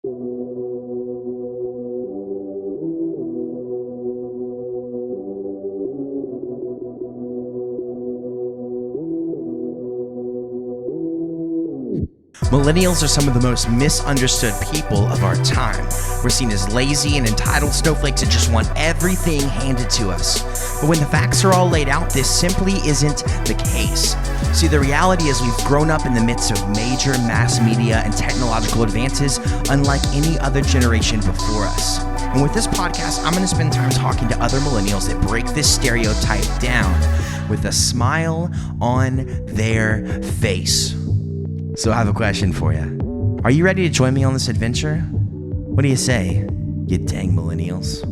Millennials are some of the most misunderstood people of our time. We're seen as lazy and entitled snowflakes that just want everything handed to us. But when the facts are all laid out, this simply isn't the case. See, the reality is we've grown up in the midst of major mass media and technological advances unlike any other generation before us. And with this podcast, I'm going to spend time talking to other millennials that break this stereotype down with a smile on their face. So I have a question for you. Are you ready to join me on this adventure? What do you say, you dang millennials?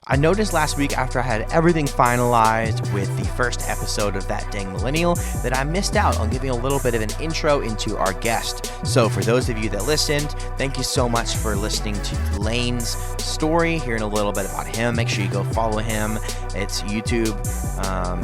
I noticed last week after I had everything finalized with the first episode of That Dang Millennial that I missed out on giving a little bit of an intro into our guest. So for those of you that listened, thank you so much for listening to Lane's story, hearing a little bit about him. Make sure you go follow him. It's YouTube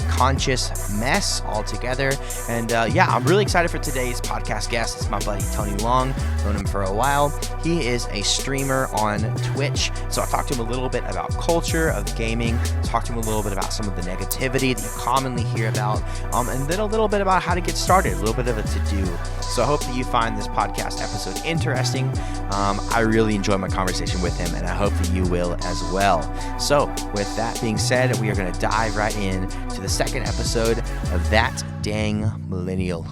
Conscious Mess altogether. And I'm really excited for today's podcast guest. It's my buddy Tony Long. Known him for a while. He is a streamer on Twitch. So I talked to him a little bit about culture of gaming, talked to him a little bit about some of the negativity that you commonly hear about, and then a little bit about how to get started, a little bit of a to-do. So I hope that you find this podcast episode interesting. I really enjoyed my conversation with him, and I hope that you will as well. So with that being said, we are going to dive right in to the second episode of That Dang Millennial.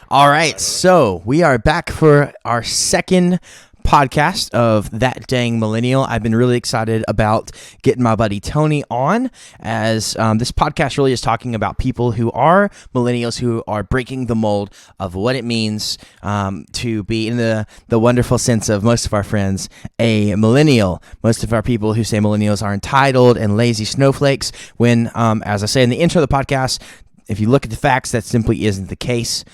All right, so we are back for our second podcast of That Dang Millennial. I've been really excited about getting my buddy Tony on, as this podcast really is talking about people who are millennials, who are breaking the mold of what it means to be, in the wonderful sense of most of our friends, a millennial. Most of our people who say millennials are entitled and lazy snowflakes, when, as I say in the intro of the podcast, if you look at the facts, that simply isn't the case.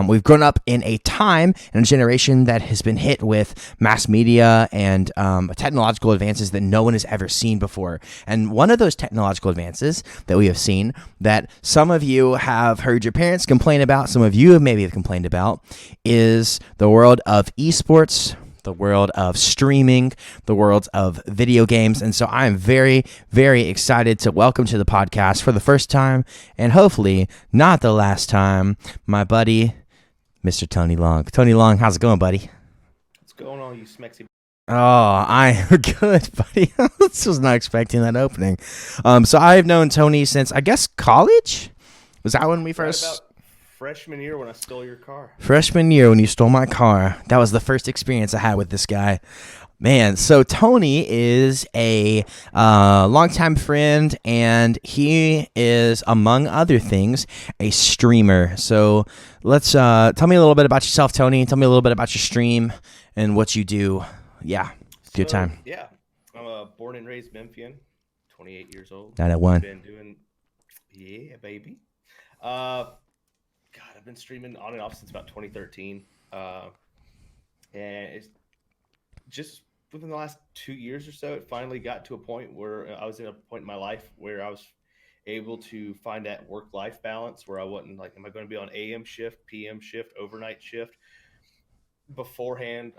We've grown up in a time and a generation that has been hit with mass media and technological advances that no one has ever seen before. And one of those technological advances that we have seen that some of you have heard your parents complain about, some of you have maybe complained about, is the world of esports, the world of streaming, the world of video games. And so I am very, very excited to welcome to the podcast for the first time, and hopefully not the last time, my buddy, Mr. Tony Long. Tony Long, how's it going, buddy? What's going on, you smexy? Oh, I am good, buddy. This was not expecting that opening. So I've known Tony since, I guess, college? Was that when we first... Right about freshman year when I stole your car. Freshman year when you stole my car. That was the first experience I had with this guy. Man, so Tony is a longtime friend, and he is, among other things, a streamer. So let's tell me a little bit about yourself, Tony. Tell me a little bit about your stream and what you do. Yeah, good time. Yeah, I'm a born and raised Memphian, 28 years old. 901. Been doing, yeah, baby. God, I've been streaming on and off since about 2013. And it's just within the last 2 years or so, it finally got to a point where I was in a point in my life where I was able to find that work-life balance where I wasn't like, am I going to be on AM shift, PM shift, overnight shift? Beforehand,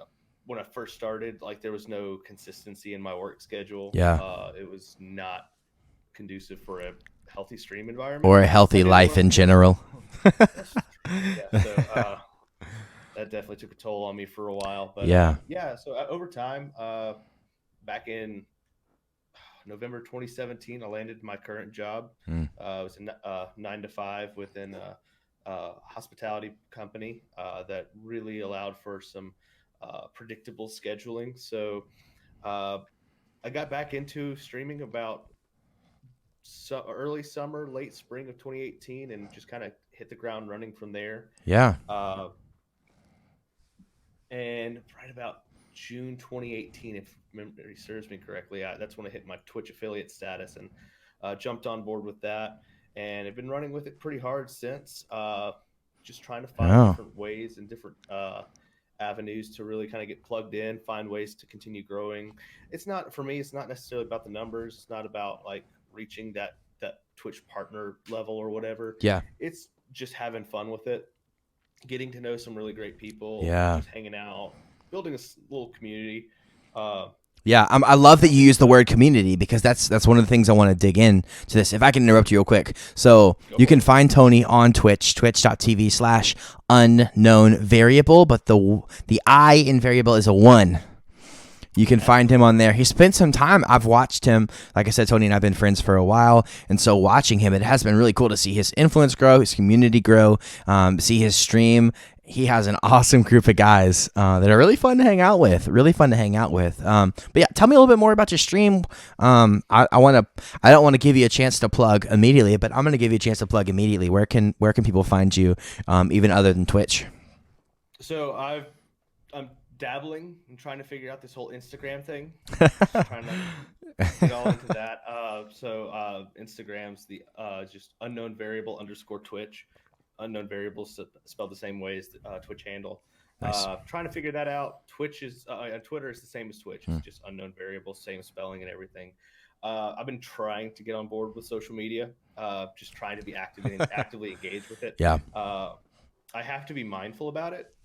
when I first started, like there was no consistency in my work schedule. Yeah. It was not conducive for a healthy stream environment. Or a healthy life in general. Yeah, so that definitely took a toll on me for a while. But so over time, back in November 2017, I landed my current job. It was a 9 to 5 within a hospitality company that really allowed for some predictable scheduling. So I got back into streaming about early summer, late spring of 2018, and just kind of hit the ground running from there. Yeah. And right about June 2018, if memory serves me correctly, that's when I hit my Twitch affiliate status and jumped on board with that. And I've been running with it pretty hard since, just trying to find different ways and different avenues to really kind of get plugged in, find ways to continue growing. It's not, for me, it's not necessarily about the numbers. It's not about like reaching that Twitch partner level or whatever. Yeah. It's just having fun with it, getting to know some really great people, Yeah. just hanging out, building a little community. Yeah, I love that you use the word community, because that's one of the things I want to dig in to this. If I can interrupt you real quick. So you can find Tony on Twitch, twitch.tv/UnknownVariable, but the I in variable is a 1. You can find him on there. He spent some time. I've watched him. Like I said, Tony and I have been friends for a while. And so watching him, it has been really cool to see his influence grow, his community grow, see his stream. He has an awesome group of guys that are really fun to hang out with. But yeah, tell me a little bit more about your stream. I don't want to give you a chance to plug immediately, but I'm going to give you a chance to plug immediately. Where can people find you, even other than Twitch? So I'm dabbling and trying to figure out this whole Instagram thing. Just trying to get all into that. So Instagram's the just UnknownVariable_Twitch. Unknown variables spelled the same way as the Twitch handle. Nice. Trying to figure that out. Twitter is the same as Twitch. It's just unknown variable, same spelling and everything. I've been trying to get on board with social media, just trying to be actively engaged with it. Yeah. I have to be mindful about it.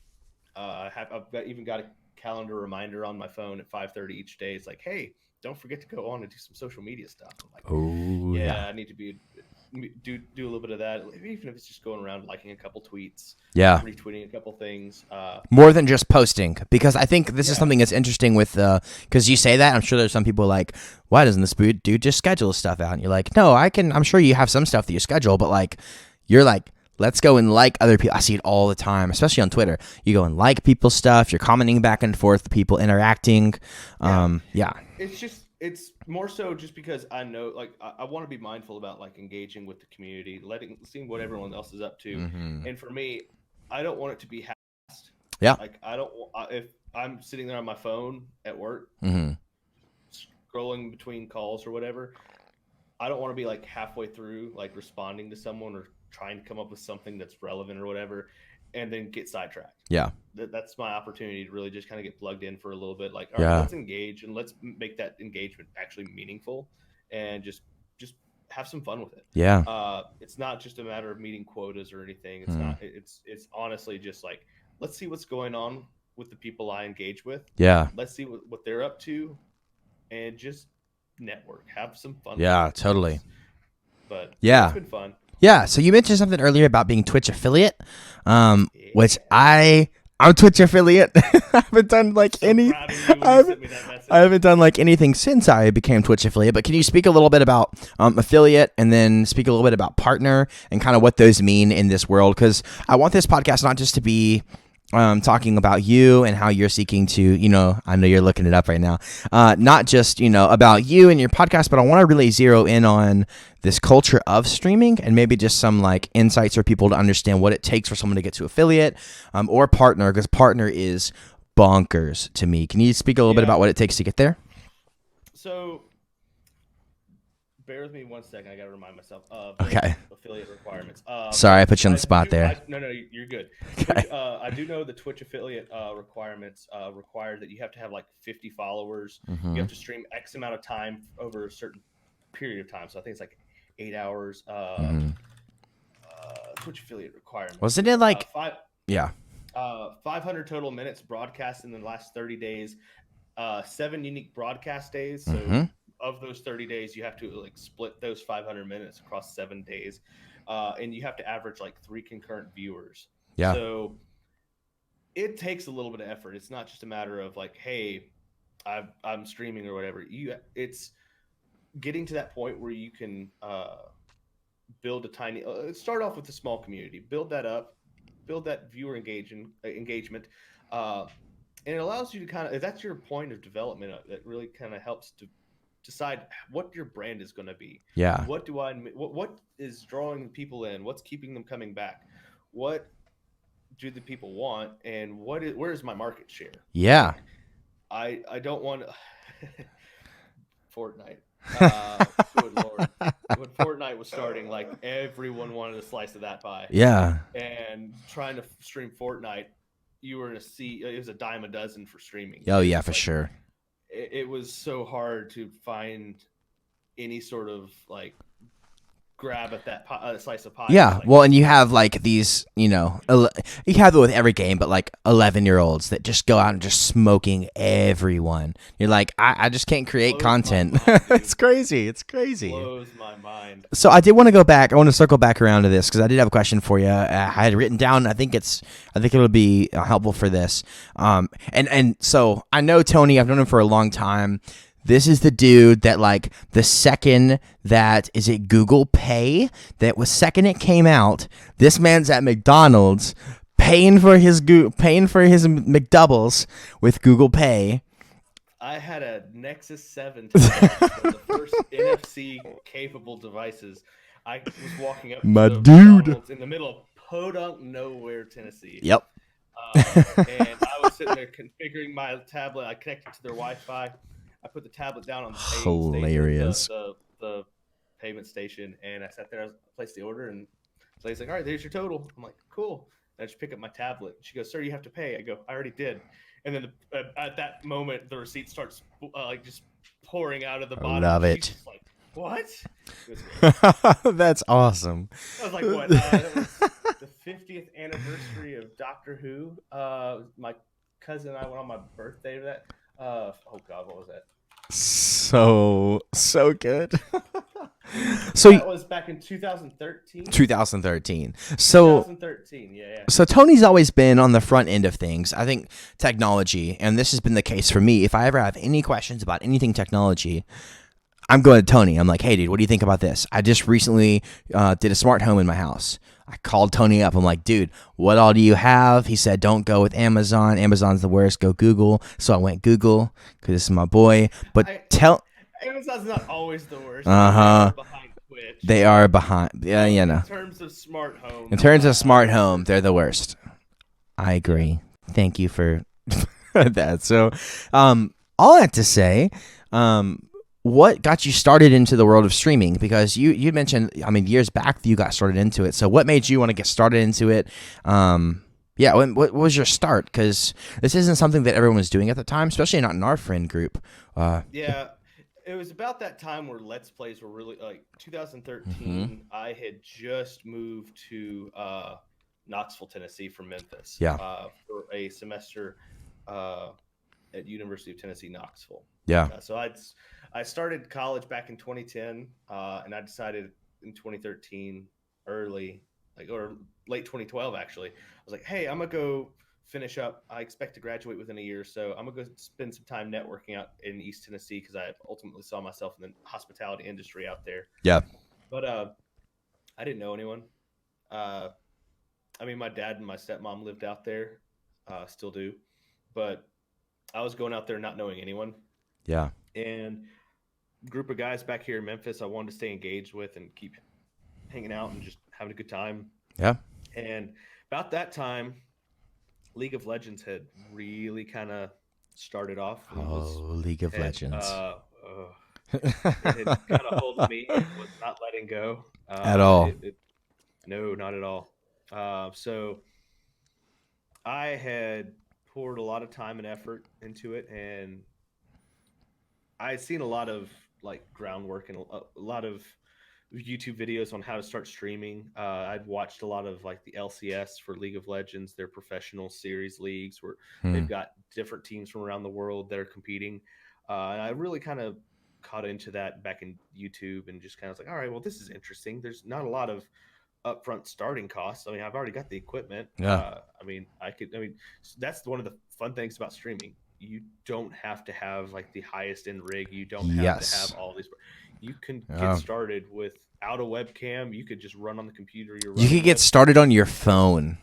I've even got a calendar reminder on my phone at 5:30 each day. It's like, hey, don't forget to go on and do some social media stuff. I'm like, oh yeah, I need to do a little bit of that, even if it's just going around liking a couple tweets, retweeting a couple things, more than just posting. Because I think this is something that's interesting with because you say that, I'm sure there's some people like, why doesn't this dude just schedule stuff out? And you're like, no, I'm sure you have some stuff that you schedule, but like you're like, let's go and like other people. I see it all the time, especially on Twitter. You go and like people's stuff. You're commenting back and forth, people interacting. It's more so just because I know, like, I want to be mindful about like engaging with the community, seeing what everyone else is up to. Mm-hmm. And for me, I don't want it to be fast. Yeah. Like if I'm sitting there on my phone at work, scrolling between calls or whatever, I don't want to be like halfway through, like responding to someone or trying to come up with something that's relevant or whatever, and then get sidetracked. Yeah. That's my opportunity to really just kind of get plugged in for a little bit. Like, all right, let's engage and let's make that engagement actually meaningful, and just have some fun with it. Yeah. It's not just a matter of meeting quotas or anything. It's not. It's honestly just like, let's see what's going on with the people I engage with. Yeah. Let's see what they're up to, and just network, have some fun. Yeah, totally. But it's been fun. Yeah, so you mentioned something earlier about being Twitch affiliate, which I'm Twitch affiliate. I haven't done like I haven't done like anything since I became Twitch affiliate. But can you speak a little bit about affiliate, and then speak a little bit about partner, and kind of what those mean in this world? Because I want this podcast not just to be talking about you and how you're seeking to, I know you're looking it up right now, not just, about you and your podcast, but I want to really zero in on this culture of streaming, and maybe just some like insights for people to understand what it takes for someone to get to affiliate or partner, because partner is bonkers to me. Can you speak a little bit about what it takes to get there? So bear with me 1 second. I got to remind myself of affiliate requirements. Sorry, I put you on the spot there. No, you're good. Okay. I do know the Twitch affiliate requirements require that you have to have like 50 followers. Mm-hmm. You have to stream X amount of time over a certain period of time. So I think it's like 8 hours. Twitch affiliate requirements. Wasn't it like 500 total minutes broadcast in the last 30 days, 7 unique broadcast days. So of those 30 days, you have to like split those 500 minutes across 7 days, and you have to average like 3 concurrent viewers. Yeah. So it takes a little bit of effort. It's not just a matter of like, hey, I'm streaming or whatever. It's getting to that point where you can build a tiny. Start off with a small community, build that up, build that viewer engagement, and it allows you to kind of, if that's your point of development, that really kind of helps to decide what your brand is going to be. Yeah. What is drawing people in? What's keeping them coming back? What do the people want? And where is my market share? Yeah. I don't want Fortnite. Good Lord. When Fortnite was starting, like everyone wanted a slice of that pie. Yeah. And trying to stream Fortnite you were in a seat. It was a dime a dozen for streaming. Oh yeah, for sure. It was so hard to find any sort of like grab at that slice of pie. Yeah, like, well, and you have like these, you have it with every game, but like 11-year-olds that just go out and just smoking everyone. You're like, I just can't create content. It's crazy. It's crazy. Blows my mind. So I did want to go back. I want to circle back around to this because I did have a question for you. I had written down. I think it'll be helpful for this. And so I know Tony. I've known him for a long time. This is the dude that, like, the second that, is it Google Pay? That was second it came out, this man's at McDonald's paying for his McDoubles with Google Pay. I had a Nexus 7 the first NFC capable devices. I was walking up my to dude McDonald's in the middle of Podunk, nowhere, Tennessee. Yep. And I was sitting there configuring my tablet. I connected to their Wi-Fi. I put the tablet down on the hilarious the payment station, and I sat there. I placed the order, and so he's like, "All right, there's your total." I'm like, "Cool." And I just pick up my tablet. She goes, "Sir, you have to pay." I go, "I already did." And then at that moment, the receipt starts like just pouring out of the bottom. I love it. She's like, what? That's awesome. I was like, what? That was the 50th anniversary of Doctor Who. My cousin and I went on my birthday to that. Oh God, what was that? So good. So that was back in 2013. 2013. So 2013, yeah. So Tony's always been on the front end of things. I think technology, and this has been the case for me. If I ever have any questions about anything technology, I'm going to Tony. I'm like, hey, dude, what do you think about this? I just recently did a smart home in my house. I called Tony up. I'm like, dude, what all do you have? He said, don't go with Amazon. Amazon's the worst. Go Google. So I went Google because this is my boy. But Amazon's not always the worst. Behind Twitch. They are behind. Yeah, you know. In terms of smart home. In terms of smart home, they're the worst. I agree. Thank you for that. So, all that to say, what got you started into the world of streaming? Because you mentioned, I mean, years back you got started into it. So what made you want to get started into it? What was your start? Because this isn't something that everyone was doing at the time, especially not in our friend group. It was about that time where Let's Plays were really, like, 2013. Mm-hmm. I had just moved to Knoxville, Tennessee from Memphis for a semester at University of Tennessee, Knoxville. So I started college back in 2010, and I decided in 2013, or late 2012, actually, I was like, hey, I'm going to go finish up. I expect to graduate within a year, so I'm going to go spend some time networking out in East Tennessee because I ultimately saw myself in the hospitality industry out there. Yeah. But I didn't know anyone. I mean, my dad and my stepmom lived out there, still do, but I was going out there not knowing anyone. Yeah. And group of guys back here in Memphis I wanted to stay engaged with and keep hanging out and just having a good time. Yeah. And about that time, League of Legends had really kind of started off. League of Legends. It had kind of hold me. It was not letting go. At all. No, not at all. So I had poured a lot of time and effort into it, and I had seen a lot of like groundwork and a lot of YouTube videos on how to start streaming. I'd watched a lot of like the LCS for League of Legends, their professional series leagues where they've got different teams from around the world that are competing. And I really kind of caught into that back in YouTube and just kind of was like, all right, well, this is interesting. There's not a lot of upfront starting costs. I mean, I've already got the equipment. That's one of the fun things about streaming. You don't have to have like the highest end rig. You don't have to have all these. You can get started without a webcam. You could just run on the computer. You could get started on your phone.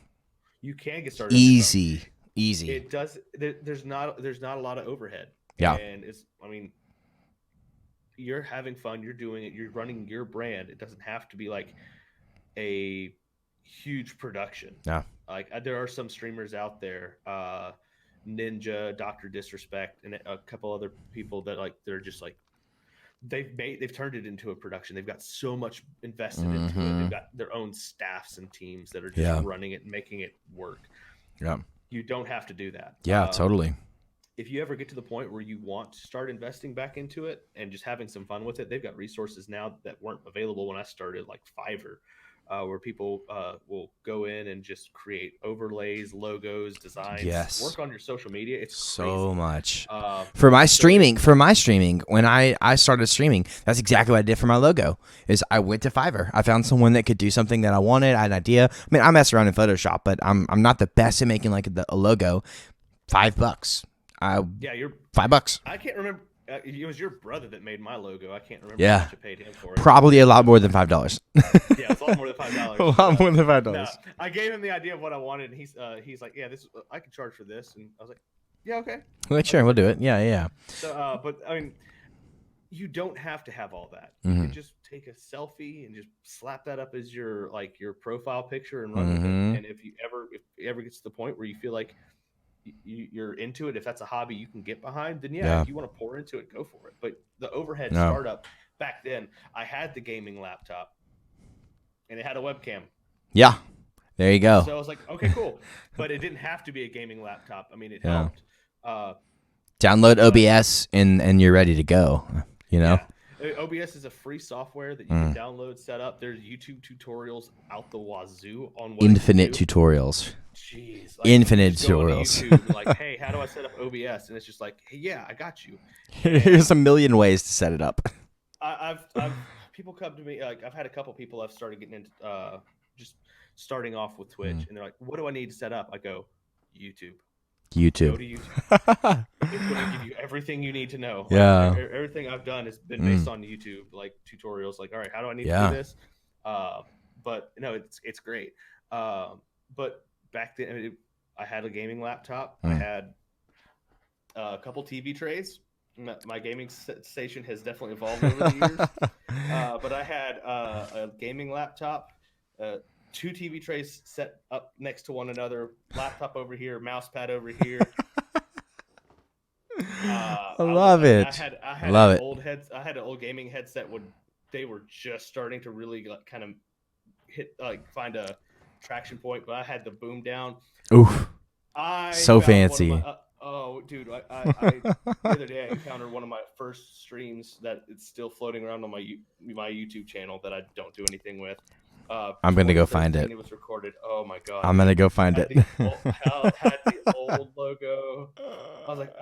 You can get started. Easy. It does. There's not a lot of overhead. Yeah. And you're having fun. You're doing it. You're running your brand. It doesn't have to be like a huge production. Yeah. Like there are some streamers out there, Ninja, Dr. Disrespect, and a couple other people that like they're just like they've turned it into a production. They've got so much invested into it. They've got their own staffs and teams that are just running it and making it work. Yeah. you don't have to do that. Yeah, totally. If you ever get to the point where you want to start investing back into it and just having some fun with it, they've got resources now that weren't available when I started, like Fiverr, where people will go in and just create overlays, logos, designs, work on your social media. It's so crazy. much for my streaming. When I started streaming, that's exactly what I did for my logo. Is I went to Fiverr. I found someone that could do something that I wanted. I had an idea. I mean, I mess around in Photoshop, but I'm not the best at making like a logo. $5. You're $5. I can't remember. It was your brother that made my logo. I can't remember Yeah. how much you paid him for it. Probably a lot more than $5. Yeah, it's a lot more than $5. A lot more than $5. No, I gave him the idea of what I wanted, and he's like, "Yeah, this I can charge for this," and I was like, "Yeah, okay." Like, sure, we'll do it. Yeah. So, but I mean, you don't have to have all that. You can just take a selfie and just slap that up as your profile picture and run with it. And if it ever gets to the point where you feel like you're into it, if that's a hobby you can get behind, then if you want to pour into it, go for it. But the overhead startup back then, I had the gaming laptop and it had a webcam. Yeah, there you go. So I was like, okay, cool. But it didn't have to be a gaming laptop. I mean, it helped. Download OBS and you're ready to go. You know, OBS is a free software that you can download, set up. There's YouTube tutorials out the wazoo on what infinite tutorials. Jeez, infinite tutorials. YouTube, like, hey, how do I set up OBS? And it's just like, hey, yeah, I got you. Here's a million ways to set it up. I've people come to me, like I've had a couple people I've started getting into just starting off with Twitch, and they're like, what do I need to set up? I go, YouTube. Go to YouTube. It's going to give you everything you need to know. Yeah. Everything I've done has been based on YouTube, like tutorials. Like, all right, how do I need to do this? But no, it's great. But back then, I had a gaming laptop. I had a couple TV trays. My gaming station has definitely evolved over the years. But I had a gaming laptop, 2 TV trays set up next to one another, laptop over here, mouse pad over here. I love it. I had an old gaming headset when they were just starting to really kind of find a traction point, but I had the boom down. Oof. So fancy. Oh, dude! The other day I encountered one of my first streams that it's still floating around on my YouTube channel that I don't do anything with. I'm gonna go find it. It was recorded. Oh my god! I'm gonna go find it. Had the old logo. I was like,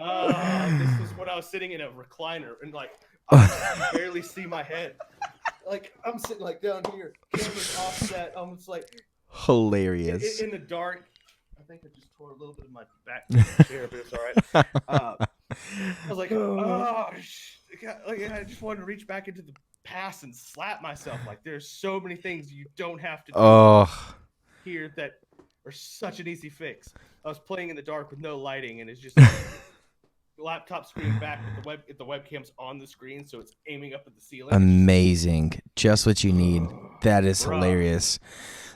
this is when I was sitting in a recliner and like I could barely see my head. Like I'm sitting like down here, camera's offset. I'm just like hilarious in the dark. I think I just tore a little bit of my back chair, but it's all right. I was like, I just wanted to reach back into the past and slap myself. Like, there's so many things you don't have to do here that are such an easy fix. I was playing in the dark with no lighting, and it's just laptop screen back with the webcam's on the screen, so it's aiming up at the ceiling. Amazing. Just what you need. That is hilarious.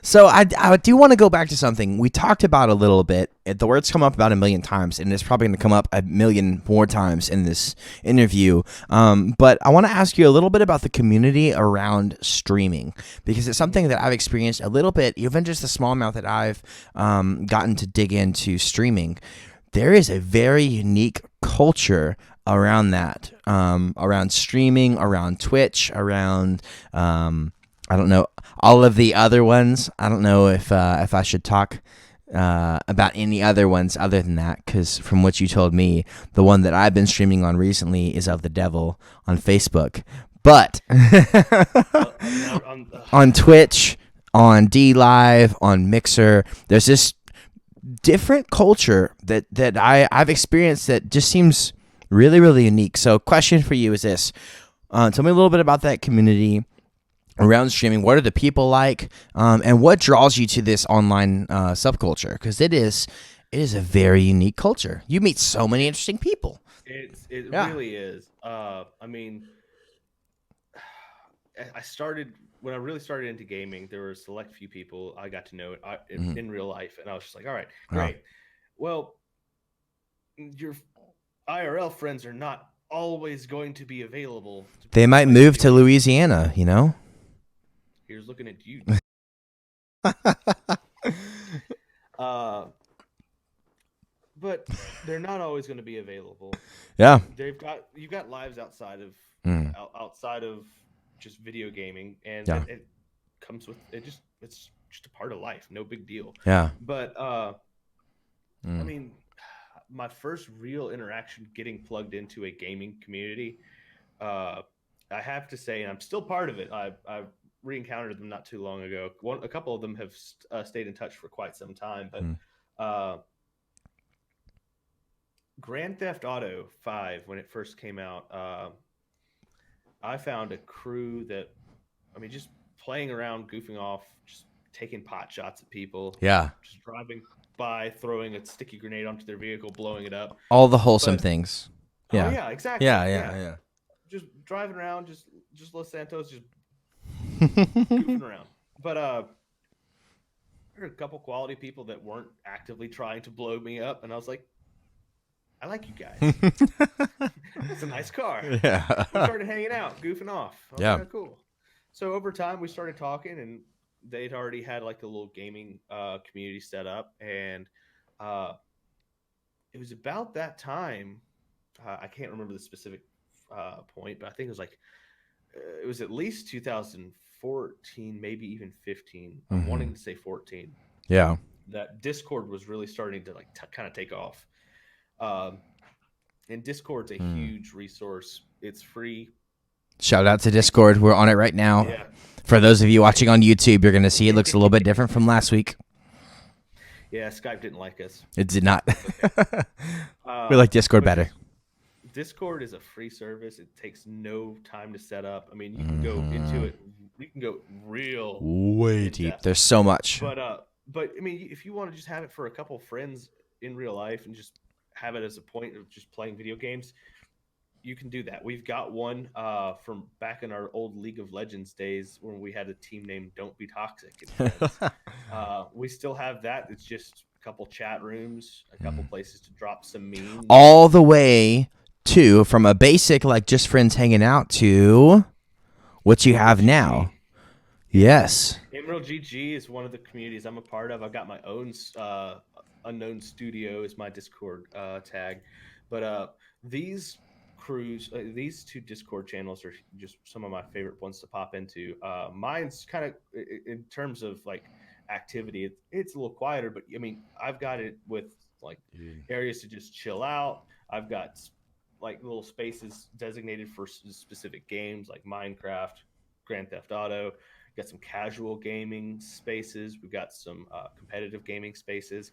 So I do want to go back to something we talked about a little bit. The words come up about 1 million times, and it's probably going to come up 1 million more times in this interview. But I want to ask you a little bit about the community around streaming, because it's something that I've experienced a little bit, even just the small amount that I've gotten to dig into streaming. There is a very unique culture around that, around streaming, around Twitch, around I don't know, all of the other ones. I don't know if I should talk about any other ones other than that, because from what you told me, the one that I've been streaming on recently is of the devil on Facebook. But on Twitch, on D Live, on Mixer, there's this different culture that I've experienced that just seems really, really unique. So question for you is this. Tell me a little bit about that community around streaming. What are the people like, and what draws you to this online subculture? Because it is a very unique culture. You meet so many interesting people. It really is. I mean, when I really started into gaming, there were a select few people I got to know in real life, and I was just like, all right, great. Well, your IRL friends are not always going to be available. They might move to Louisiana, you know? Here's looking at you. but they're not always going to be available. Yeah. You've got lives outside of outside of just video gaming, and it comes with it. It's just a part of life. No big deal. Yeah. But I mean, my first real interaction getting plugged into a gaming community, I have to say, and I'm still part of it. I've re-encountered them not too long ago. A couple of them have stayed in touch for quite some time, but Grand Theft Auto 5, when it first came out, I found a crew that, I mean, just playing around, goofing off, just taking pot shots at people. Yeah. Just driving by, throwing a sticky grenade onto their vehicle, blowing it up. All the wholesome things. Yeah. Oh, yeah, exactly. Yeah. Just driving around, just Los Santos, just goofing around. But there are a couple quality people that weren't actively trying to blow me up, and I was like, I like you guys. It's a nice car. Yeah. We started hanging out, goofing off. Yeah. Cool. So over time, we started talking, and they'd already had like a little gaming community set up, and it was about that time. I can't remember the specific point, but I think it was at least 2014, maybe even 15. I'm wanting to say 14. Yeah. That Discord was really starting to kind of take off. And Discord's a huge resource. It's free. Shout out to Discord. We're on it right now. Yeah. For those of you watching on YouTube, you're going to see it looks a little bit different from last week. Yeah, Skype didn't like us. It did not. We like Discord better. Discord is a free service. It takes no time to set up. I mean, you can go into it. You can go way deep. There's so much. But I mean, if you want to just have it for a couple of friends in real life and just have it as a point of just playing video games, you can do that. We've got one from back in our old League of Legends days when we had a team named Don't Be Toxic. We still have that. It's just a couple chat rooms, a couple places to drop some memes. All the way to from a basic like just friends hanging out to what you have now. Yes. Emerald GG is one of the communities I'm a part of. I've got my own Unknown Studio is my Discord tag, but these crews, these two Discord channels are just some of my favorite ones to pop into. Mine's kind of in terms of like activity, it's a little quieter, but I mean, I've got it with like areas to just chill out. I've got like little spaces designated for specific games like Minecraft, Grand Theft Auto. Got some casual gaming spaces. We've got some competitive gaming spaces.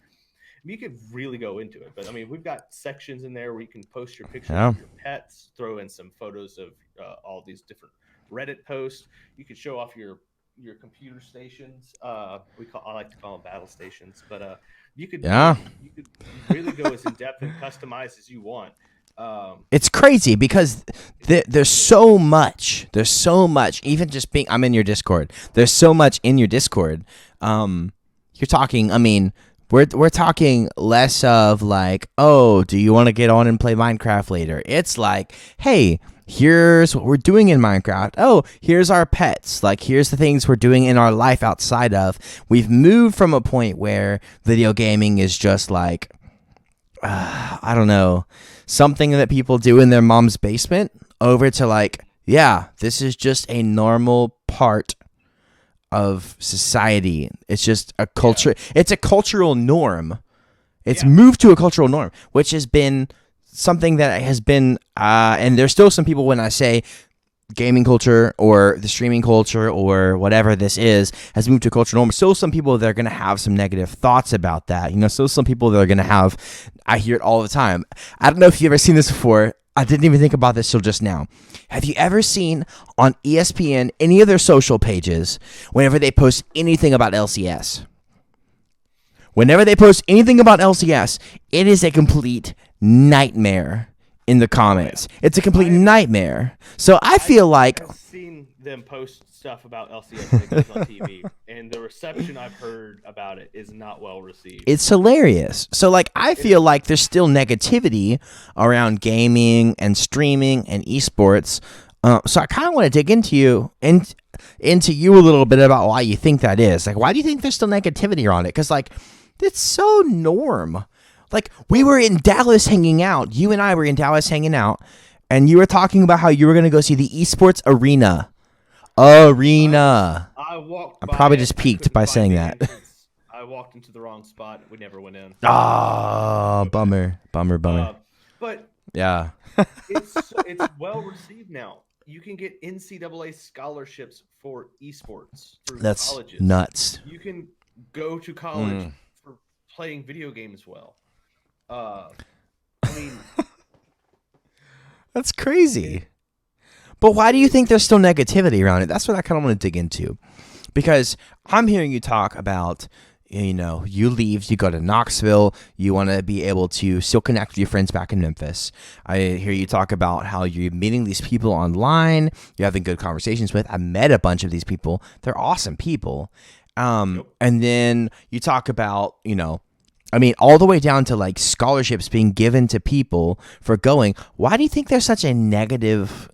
You could really go into it, but I mean, we've got sections in there where you can post your pictures of your pets, throw in some photos of all these different Reddit posts. You could show off your computer stations. I like to call them battle stations, but you could really go as in depth and customize as you want. It's crazy because there's so much. There's so much. Even just being, I'm in your Discord. There's so much in your Discord. You're talking. I mean, we're talking less of like, oh, do you want to get on and play Minecraft later? It's like, hey, here's what we're doing in Minecraft. Oh, here's our pets. Like, here's the things we're doing in our life outside of. We've moved from a point where video gaming is just like, I don't know, something that people do in their mom's basement over to like, yeah, this is just a normal part of society. It's just a culture. Yeah. It's a cultural norm. It's moved to a cultural norm, which has been something that has been, and there's still some people when I say gaming culture or the streaming culture or whatever this is has moved to a cultural norm. Still some people that are going to have some negative thoughts about that. You know, still some people that are going to have, I hear it all the time. I don't know if you've ever seen this before. I didn't even think about this till just now. Have you ever seen on ESPN, any of their social pages, whenever they post anything about LCS? Whenever they post anything about LCS, it is a complete nightmare in the comments. It's a complete nightmare. So I feel like I've seen them post stuff about LCS on TV, and the reception I've heard about it is not well received. It's hilarious. So like I feel like there's still negativity around gaming and streaming and esports. So I kind of want to dig into you a little bit about why you think that is. Like, why do you think there's still negativity around it? Because like it's so norm. Like, we were in Dallas hanging out. You and I were in Dallas hanging out, and you were talking about how you were going to go see the esports arena. I walked. I'm by probably it. just I peaked couldn't by find saying the that. entrance. I walked into the wrong spot. We never went in. Bummer. But Yeah. it's well received now. You can get NCAA scholarships for esports through That's colleges. nuts. You can go to college for playing video games well. I mean, that's crazy. But why do you think there's still negativity around it? That's what I kind of want to dig into. Because I'm hearing you talk about, you leave, you go to Knoxville, you want to be able to still connect with your friends back in Memphis. I hear you talk about how you're meeting these people online, you're having good conversations with. I met a bunch of these people. They're awesome people. And then you talk about, all the way down to like scholarships being given to people for going. Why do you think there's such a negative,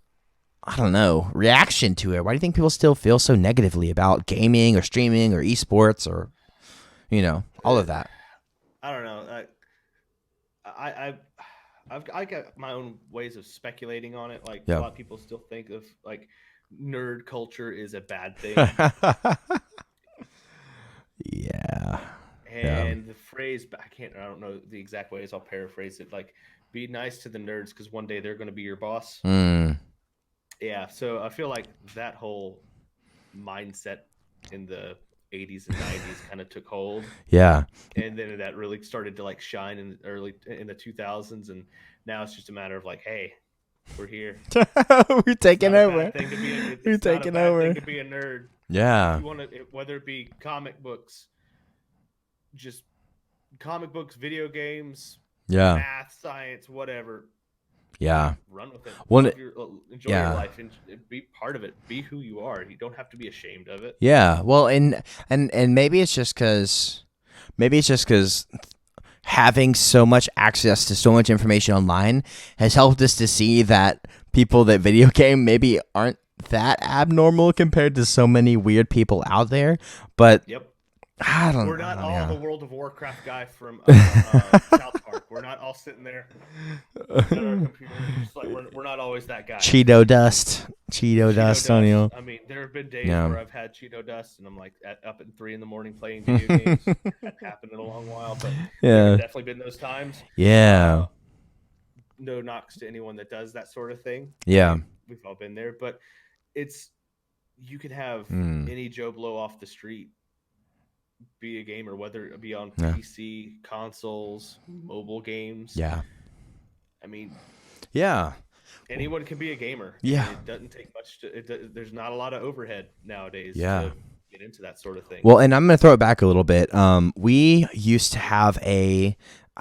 I don't know, reaction to it? Why do you think people still feel so negatively about gaming or streaming or esports or, all of that? I don't know. I got my own ways of speculating on it. Like, a lot of people still think of like nerd culture is a bad thing. Yeah. And the phrase, I don't know the exact ways. I'll paraphrase it. Like, be nice to the nerds because one day they're going to be your boss. Yeah. So I feel like that whole mindset in the 80s and 90s kind of took hold. Yeah. And then that really started to like shine in the 2000s. And now it's just a matter of like, hey, we're here. We're taking over. We're taking over. Thing to be a nerd. Yeah. You want to, whether it be comic books, video games, math, science, whatever. Yeah. Run with it. Enjoy your life and be part of it. Be who you are. You don't have to be ashamed of it. Yeah. Well, and maybe it's just because having so much access to so much information online has helped us to see that people that video game maybe aren't that abnormal compared to so many weird people out there. But we're not all the World of Warcraft guy from South Park. We're not all sitting there at our computer. Just like we're not always that guy. Cheeto dust on you. I mean, there have been days where I've had Cheeto dust and I'm like up at 3 a.m. playing video games. That happened in a long while, but there definitely been those times. Yeah. No knocks to anyone that does that sort of thing. Yeah. We've all been there, but you could have any Joe Blow off the street be a gamer, whether it be on PC, consoles, mobile games. Yeah. I mean, anyone can be a gamer. Yeah. It doesn't take much there's not a lot of overhead nowadays to get into that sort of thing. Well, and I'm going to throw it back a little bit. We used to have I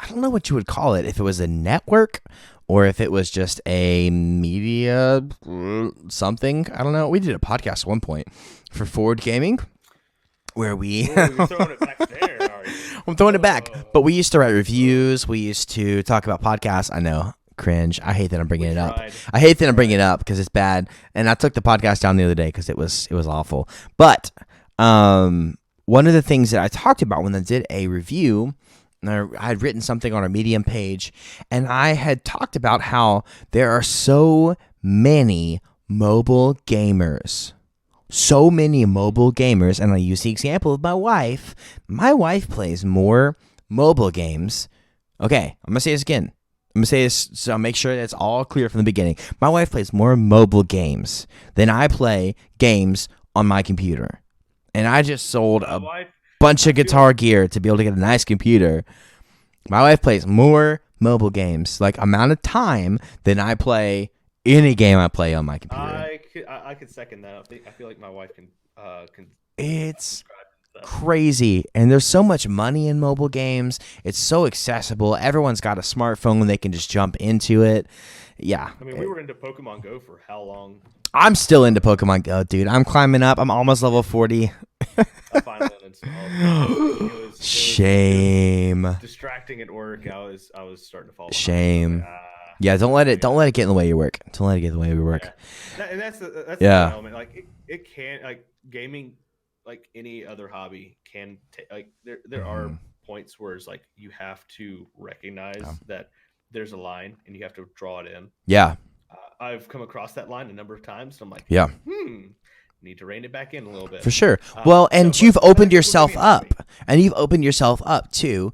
don't know what you would call it, if it was a network or if it was just a media something. I don't know. We did a podcast at one point for Forward Gaming where we you're throwing it back there, are you? I'm throwing it back. But we used to write reviews. We used to talk about podcasts. I know. Cringe. I hate that I'm bringing it up. I hate that I'm bringing it up because it's bad. And I took the podcast down the other day because it was awful. But one of the things that I talked about when I did a review, I had written something on our Medium page, and I had talked about how there are so many mobile gamers. So many mobile gamers, and I use the example of my wife. My wife plays more mobile games. Okay, I'm going to say this again. I'm going to say this so I'll make sure that's all clear from the beginning. My wife plays more mobile games than I play games on my computer. And I just sold a bunch of guitar gear to be able to get a nice computer. My wife plays more mobile games, like amount of time, than I play any game I play on my computer. I could second that. I feel like my wife can. It's crazy, and there's so much money in mobile games. It's so accessible. Everyone's got a smartphone; they can just jump into it. Yeah. I mean, we were into Pokemon Go for how long? I'm still into Pokemon Go, dude. I'm climbing up. I'm almost level 40. I finally installed it. Shame. Distracting at work. I was starting to fall behind. Shame. Yeah, don't let it get in the way of your work. Don't let it get in the way of your work. Yeah. And that's the element. Like it can, like gaming, like any other hobby can take, like there are points where it's like you have to recognize that there's a line and you have to draw it in. Yeah. I've come across that line a number of times. So I'm like, Yeah. Need to rein it back in a little bit. For sure. Well, and so, you've but opened people yourself getting at me. up, and you've opened yourself up to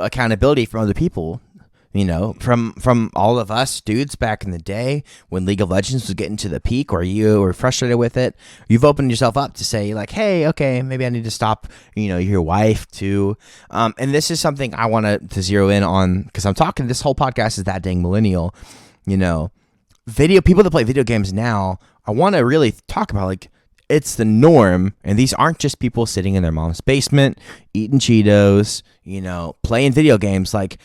accountability from other people. You know, from all of us dudes back in the day when League of Legends was getting to the peak, or you were frustrated with it. You've opened yourself up to say like, hey, okay, maybe I need to stop. You know, your wife too. And this is something I want to zero in on, because I'm talking. This whole podcast is That Dang Millennial. You know, people that play video games now. I want to really talk about, like, it's the norm, and these aren't just people sitting in their mom's basement eating Cheetos, you know, playing video games. Like,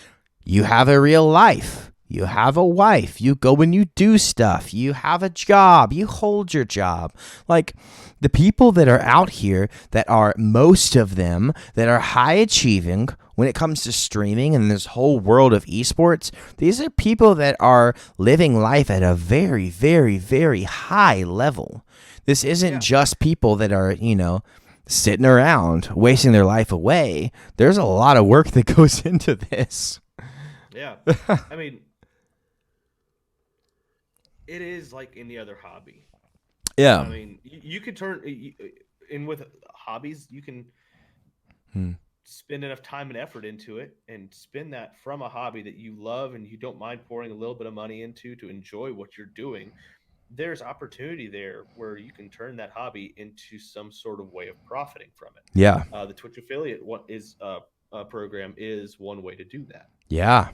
you have a real life. You have a wife. You go and you do stuff. You have a job. You hold your job. Like, the people that are out here, that are, most of them, that are high achieving when it comes to streaming and this whole world of esports, these are people that are living life at a very, very, very high level. This isn't just people that are, you know, sitting around wasting their life away. There's a lot of work that goes into this. Yeah. I mean, it is like any other hobby. Yeah. I mean, you could turn in with hobbies, you can spend enough time and effort into it and spend that from a hobby that you love and you don't mind pouring a little bit of money into to enjoy what you're doing. There's opportunity there where you can turn that hobby into some sort of way of profiting from it. Yeah. The Twitch affiliate program is one way to do that. Yeah.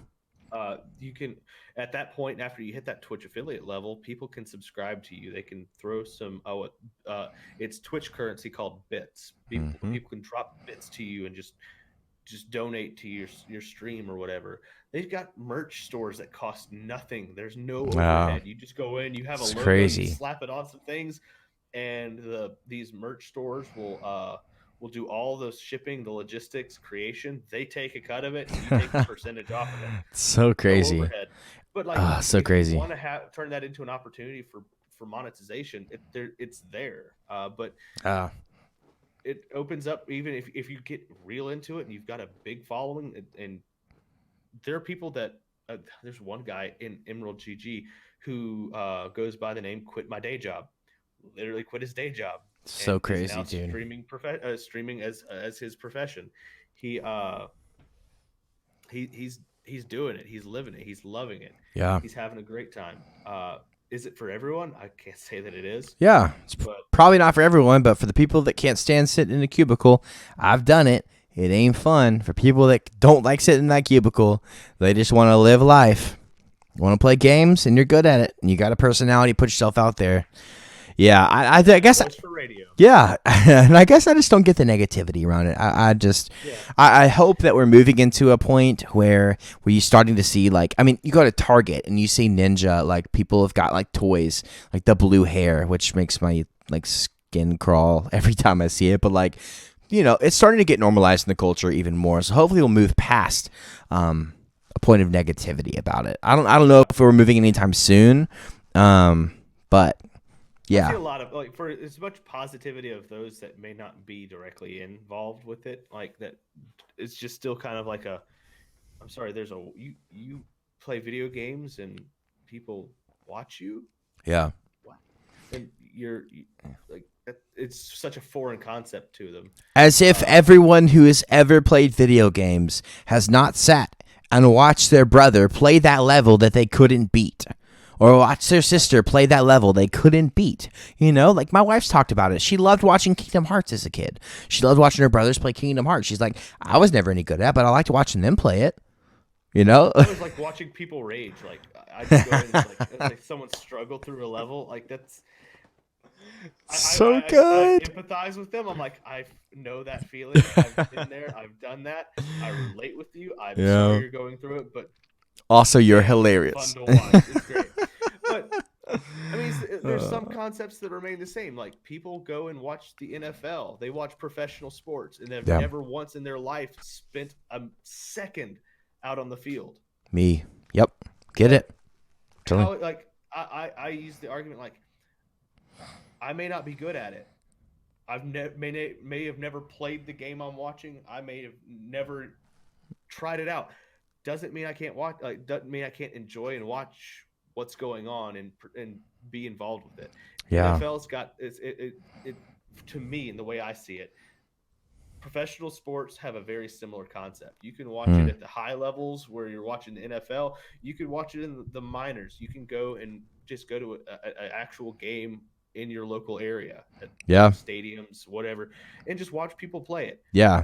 You can, at that point, after you hit that Twitch affiliate level, people can subscribe to you. They can throw some, it's Twitch currency called bits. People can drop bits to you and just donate to your stream or whatever. They've got merch stores that cost nothing. There's no overhead. You just go in, you have a logo, crazy. you slap it on some things, and these merch stores will do all the shipping, the logistics, creation. They take a cut of it, and you take a percentage off of it. So crazy. No overhead. But like, so crazy. You want to turn that into an opportunity for monetization. It's there. But it opens up, even if you get real into it and you've got a big following, and there are people that there's one guy in Emerald GG who goes by the name Quit My Day Job. Literally quit his day job. So crazy, now dude. Streaming as his profession. He's doing it. He's living it. He's loving it. Yeah. He's having a great time. Is it for everyone? I can't say that it is. Yeah. It's probably not for everyone, but for the people that can't stand sitting in a cubicle, I've done it. It ain't fun. For people that don't like sitting in that cubicle, they just want to live life. You want to play games, and you're good at it, and you got a personality, put yourself out there. Yeah, I guess. For radio. Yeah, and I guess I just don't get the negativity around it. I hope that we're moving into a point where we're starting to see, like, I mean, you go to Target and you see Ninja, like, people have got like toys, like the blue hair, which makes my like skin crawl every time I see it. But like, you know, it's starting to get normalized in the culture even more. So hopefully we'll move past a point of negativity about it. I don't know if we're moving anytime soon, but. Yeah. I see a lot of, like, for as much positivity of those that may not be directly involved with it, like that, it's just still kind of like I'm sorry, you play video games and people watch you. Yeah. And you're like, it's such a foreign concept to them. As if everyone who has ever played video games has not sat and watched their brother play that level that they couldn't beat. Or watch their sister play that level they couldn't beat. You know, like my wife's talked about it. She loved watching Kingdom Hearts as a kid. She loved watching her brothers play Kingdom Hearts. She's like, I was never any good at it, but I liked watching them play it. You know? It was like watching people rage. Like, I just go in and it's like someone struggle through a level. Like, that's... So good. I empathize with them. I'm like, I know that feeling. I've been there. I've done that. I relate with you. I'm sorry you're going through it, but... Also, you're hilarious. It's fun to watch. It's great. But I mean, there's some concepts that remain the same. Like, people go and watch the NFL. They watch professional sports, and they've never once in their life spent a second out on the field. Me. Yep. Get it. How, like, I use the argument, like, I may not be good at it. May have never played the game I'm watching. I may have never tried it out. Doesn't mean I can't watch. Doesn't mean I can't enjoy and watch what's going on and be involved with it. Yeah. NFL's got it to me, and the way I see it, professional sports have a very similar concept. You can watch it at the high levels where you're watching the NFL. You can watch it in the minors. You can go and just go to an actual game in your local area at stadiums, whatever, and just watch people play it. Yeah.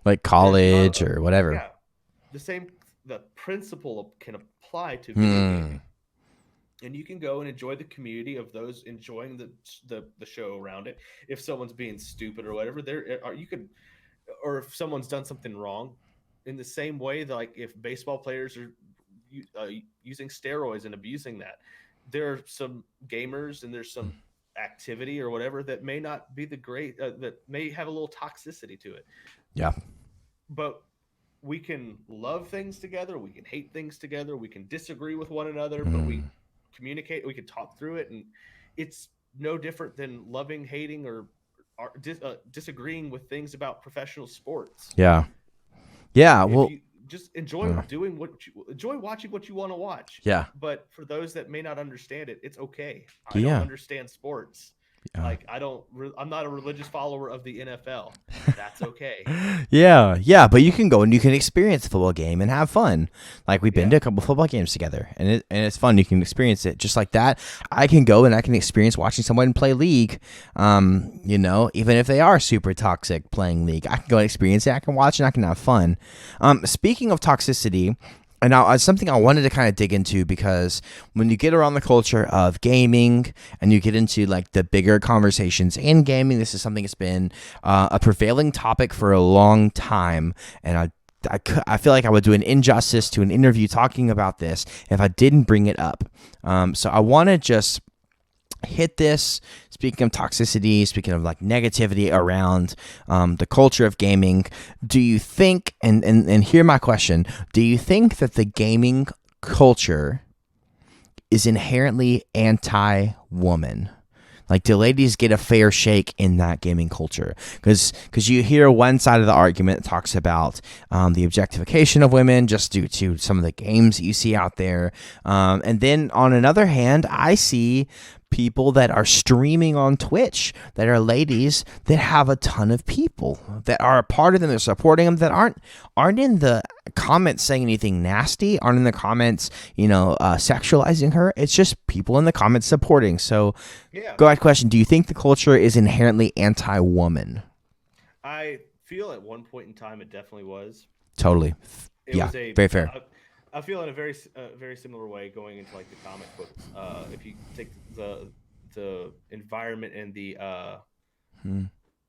Like college or whatever. Yeah. The principle can apply to video gaming. And you can go and enjoy the community of those enjoying the show around it. If someone's being stupid or whatever, or if someone's done something wrong, in the same way that, like, if baseball players are using steroids and abusing that, there are some gamers and there's some activity or whatever that may not be that may have a little toxicity to it. Yeah. But we can love things together. We can hate things together. We can disagree with one another, but we communicate. We can talk through it. And it's no different than loving, hating, or disagreeing with things about professional sports. Yeah. Yeah. Well, just enjoy enjoy watching what you want to watch. Yeah. But for those that may not understand it, it's okay. I don't understand sports. Like, I'm not a religious follower of the NFL. That's okay. Yeah, but you can go and you can experience a football game and have fun. Like, we've been to a couple football games together, and it's fun. You can experience it just like that. I can go and I can experience watching someone play League. Even if they are super toxic playing League, I can go and experience it. I can watch and I can have fun. Speaking of toxicity. And now it's something I wanted to kind of dig into, because when you get around the culture of gaming and you get into like the bigger conversations in gaming, this is something that's been a prevailing topic for a long time. And I feel like I would do an injustice to an interview talking about this if I didn't bring it up. So I want to just hit this. Speaking of toxicity, speaking of like negativity around the culture of gaming, do you think, and hear my question, do you think that the gaming culture is inherently anti-woman? Like, do ladies get a fair shake in that gaming culture? Because you hear one side of the argument that talks about the objectification of women just due to some of the games that you see out there. And then on another hand, I see people that are streaming on Twitch that are ladies that have a ton of people that are a part of them, they're supporting them, that aren't in the comments saying anything nasty, aren't in the comments sexualizing her. It's just people in the comments supporting. So go ahead, question, do you think the culture is inherently anti-woman? I feel at one point in time it definitely was. Totally. It was very fair. I feel in a very similar way going into like the comic books. If you take the environment and the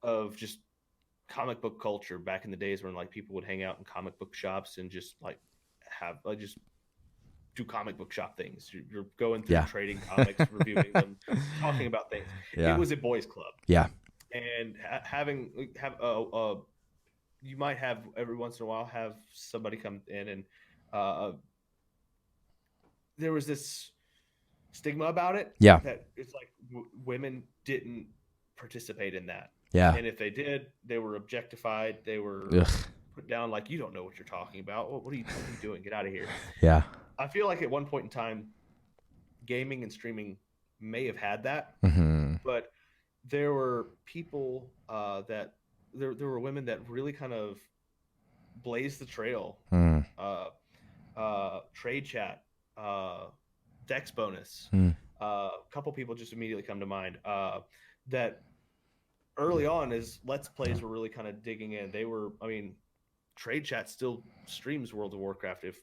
of just comic book culture back in the days when like people would hang out in comic book shops and just like just do comic book shop things. You're going through trading comics, reviewing them, talking about things. Yeah. It was a boys' club. Yeah, and you might have every once in a while have somebody come in and. There was this stigma about it. Yeah. That it's like women didn't participate in that. Yeah. And if they did, they were objectified. They were put down like, you don't know what you're talking about. What are you doing? Get out of here. Yeah. I feel like at one point in time, gaming and streaming may have had that. Mm-hmm. But there were people that there were women that really kind of blazed the trail. Trade chat, Dex bonus. A couple people just immediately come to mind that early on as Let's Plays were really kind of digging in. Trade chat still streams World of Warcraft if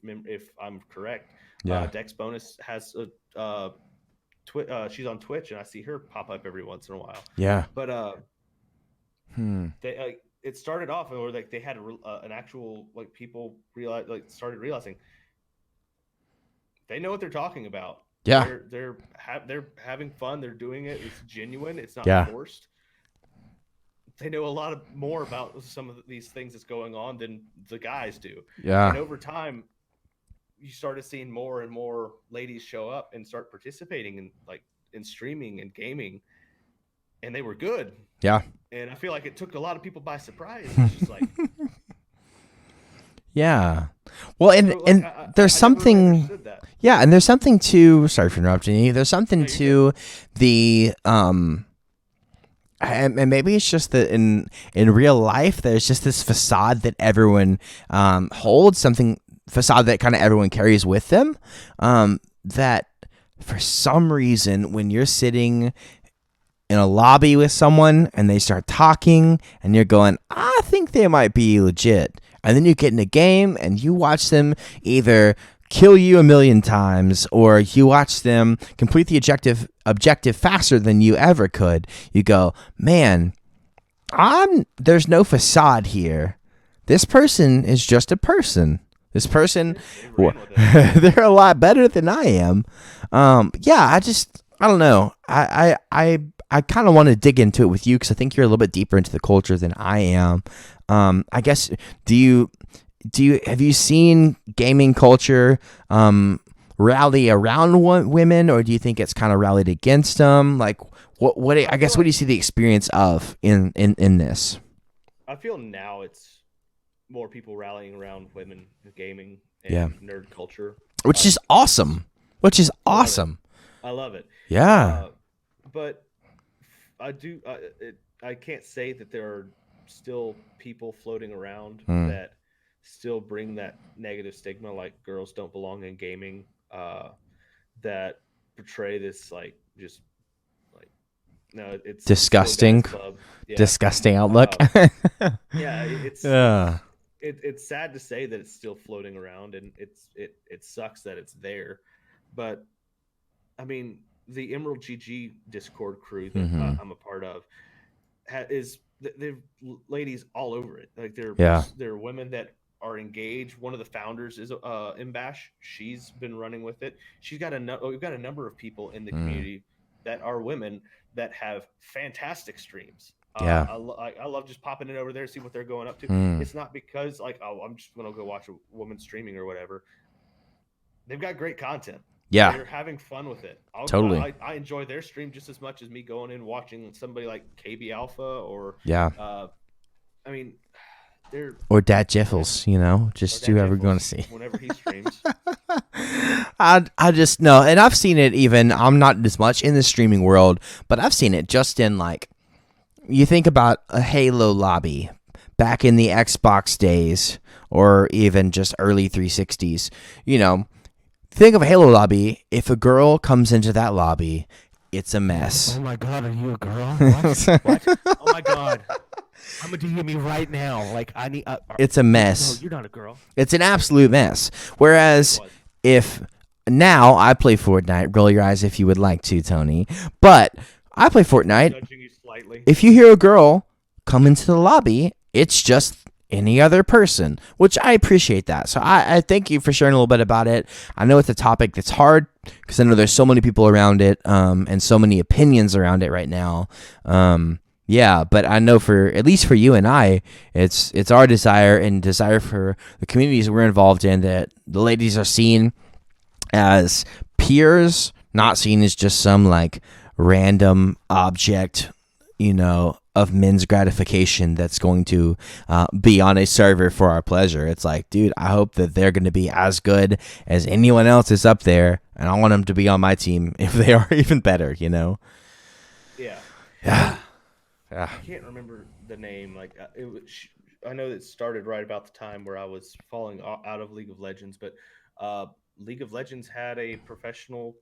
I'm correct. Yeah. Dex bonus has she's on Twitch and I see her pop up every once in a while. Yeah. But it started off or like they had an actual like people started realizing they know what they're talking about. Yeah. They're having fun. They're doing it. It's genuine. It's not forced. They know a lot more about some of these things that's going on than the guys do. Yeah. And over time, you started seeing more and more ladies show up and start participating in streaming and gaming, and they were good. Yeah. And I feel like it took a lot of people by surprise. It's just like, yeah. Well, and there's something. Yeah, and there's something to. Sorry for interrupting you. There's something to the and maybe it's just that in real life there's just this facade that everyone holds, something facade that kind of everyone carries with them, that for some reason when you're sitting in a lobby with someone and they start talking and you're going, I think they might be legit, and then you get in a game and you watch them either kill you a million times or you watch them complete the objective faster than you ever could, you go, man, there's no facade here. This person is just a person. This person, they're a lot better than I am. I don't know. I kind of want to dig into it with you because I think you're a little bit deeper into the culture than I am. I guess, have you seen gaming culture rally around women, or do you think it's kind of rallied against them? Like, what do you see the experience of in this? I feel now it's more people rallying around women in gaming and nerd culture, which is awesome. I love it. Yeah, but I can't say that there are still people floating around that still bring that negative stigma, like girls don't belong in gaming, that portray this it's disgusting outlook. It's sad to say that it's still floating around, and it sucks that it's there. But I mean, the Emerald GG Discord crew that I'm a part of they're ladies all over it. Like they're women that are engaged. One of the founders is Imbash. She's been running with it. We've got a number of people in the community that are women that have fantastic streams. I love just popping in over there, see what they're going up to. It's not because I'm just gonna go watch a woman streaming or whatever. They've got great content. Yeah, they're having fun with it. Totally. I enjoy their stream just as much as me going in watching somebody like KB Alpha or or Dad Jiffles, just whoever going to see whenever he streams. I just know, and I've seen it even. I'm not as much in the streaming world, but I've seen it just in you think about a Halo lobby back in the Xbox days, or even just early 360s. Think of a Halo lobby. If a girl comes into that lobby, it's a mess. Oh my God, are you a girl? What? Oh my God. I'm gonna DM me right now. I need. It's a mess. No, you're not a girl. It's an absolute mess. Whereas if now I play Fortnite, roll your eyes if you would like to, Tony. But I play Fortnite. Judging you slightly. If you hear a girl come into the lobby, it's just any other person, which I appreciate that. So I thank you for sharing a little bit about it. I know it's a topic that's hard because I know there's so many people around it, and so many opinions around it right now. But I know at least for you and I, it's our desire for the communities we're involved in that the ladies are seen as peers, not seen as just some random object, of men's gratification that's going to be on a server for our pleasure. It's dude, I hope that they're going to be as good as anyone else is up there, and I want them to be on my team if they are even better, Yeah. Yeah. I can't remember the name. I know it started right about the time where I was falling out of League of Legends, but League of Legends had a professional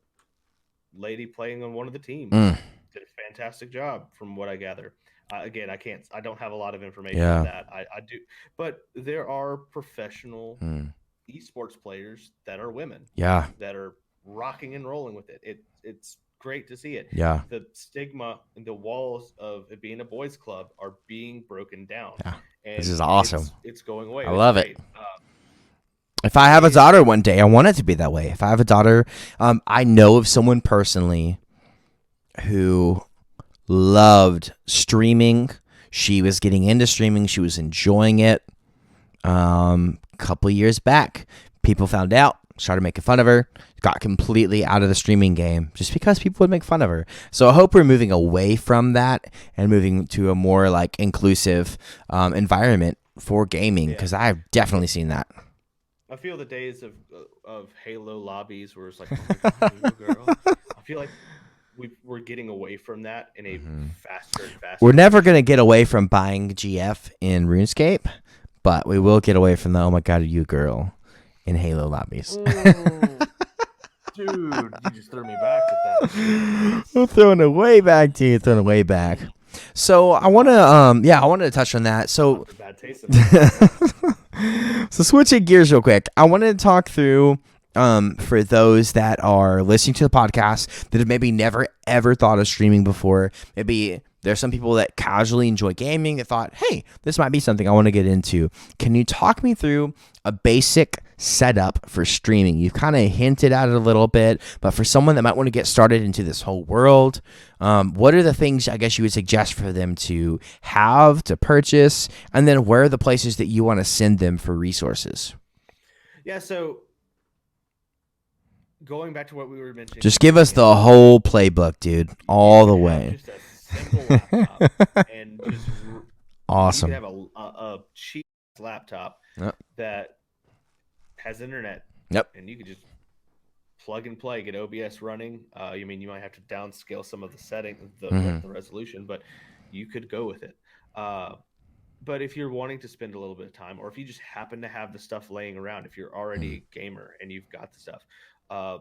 lady playing on one of the teams. Did a fantastic job, from what I gather. Again, I don't have a lot of information on that. I do, but there are professional esports players that are women. Yeah. That are rocking and rolling with it. It's great to see it. Yeah. The stigma and the walls of it being a boys' club are being broken down. Yeah. And this is awesome. It's going away. I love it. If I have a daughter one day, I want it to be that way. If I have a daughter, I know of someone personally who loved streaming. She was getting into streaming. She was enjoying it. A couple years back, people found out, started making fun of her, got completely out of the streaming game just because people would make fun of her. So I hope we're moving away from that and moving to a more inclusive environment for gaming, because I've definitely seen that. I feel the days of Halo lobbies where it's like, oh my God, you girl. I feel like we're getting away from that in a faster and faster. We're never going to get away from buying GF in RuneScape, but we will get away from the, oh my God, you girl in Halo lobbies. Dude, you just threw me back with that. I'm throwing it way back to you, throwing it way back. So I want to, I wanted to touch on that. So, bad taste of so switching gears real quick, I wanted to talk through, for those that are listening to the podcast that have maybe never ever thought of streaming before. Maybe there's some people that casually enjoy gaming that thought, hey, this might be something I want to get into. Can you talk me through a basic setup for streaming? You've kind of hinted at it a little bit, but for someone that might want to get started into this whole world, what are the things I guess you would suggest for them to have, to purchase, and then where are the places that you want to send them for resources? Yeah, so going back to what we were mentioning, just give us the whole playbook, dude, all the way. Just a simple laptop and just awesome. You can have a cheap laptop that has internet. Yep. And you can just plug and play, get OBS running. You might have to downscale some of the settings, the resolution, but you could go with it. But if you're wanting to spend a little bit of time, or if you just happen to have the stuff laying around, if you're already a gamer and you've got the stuff,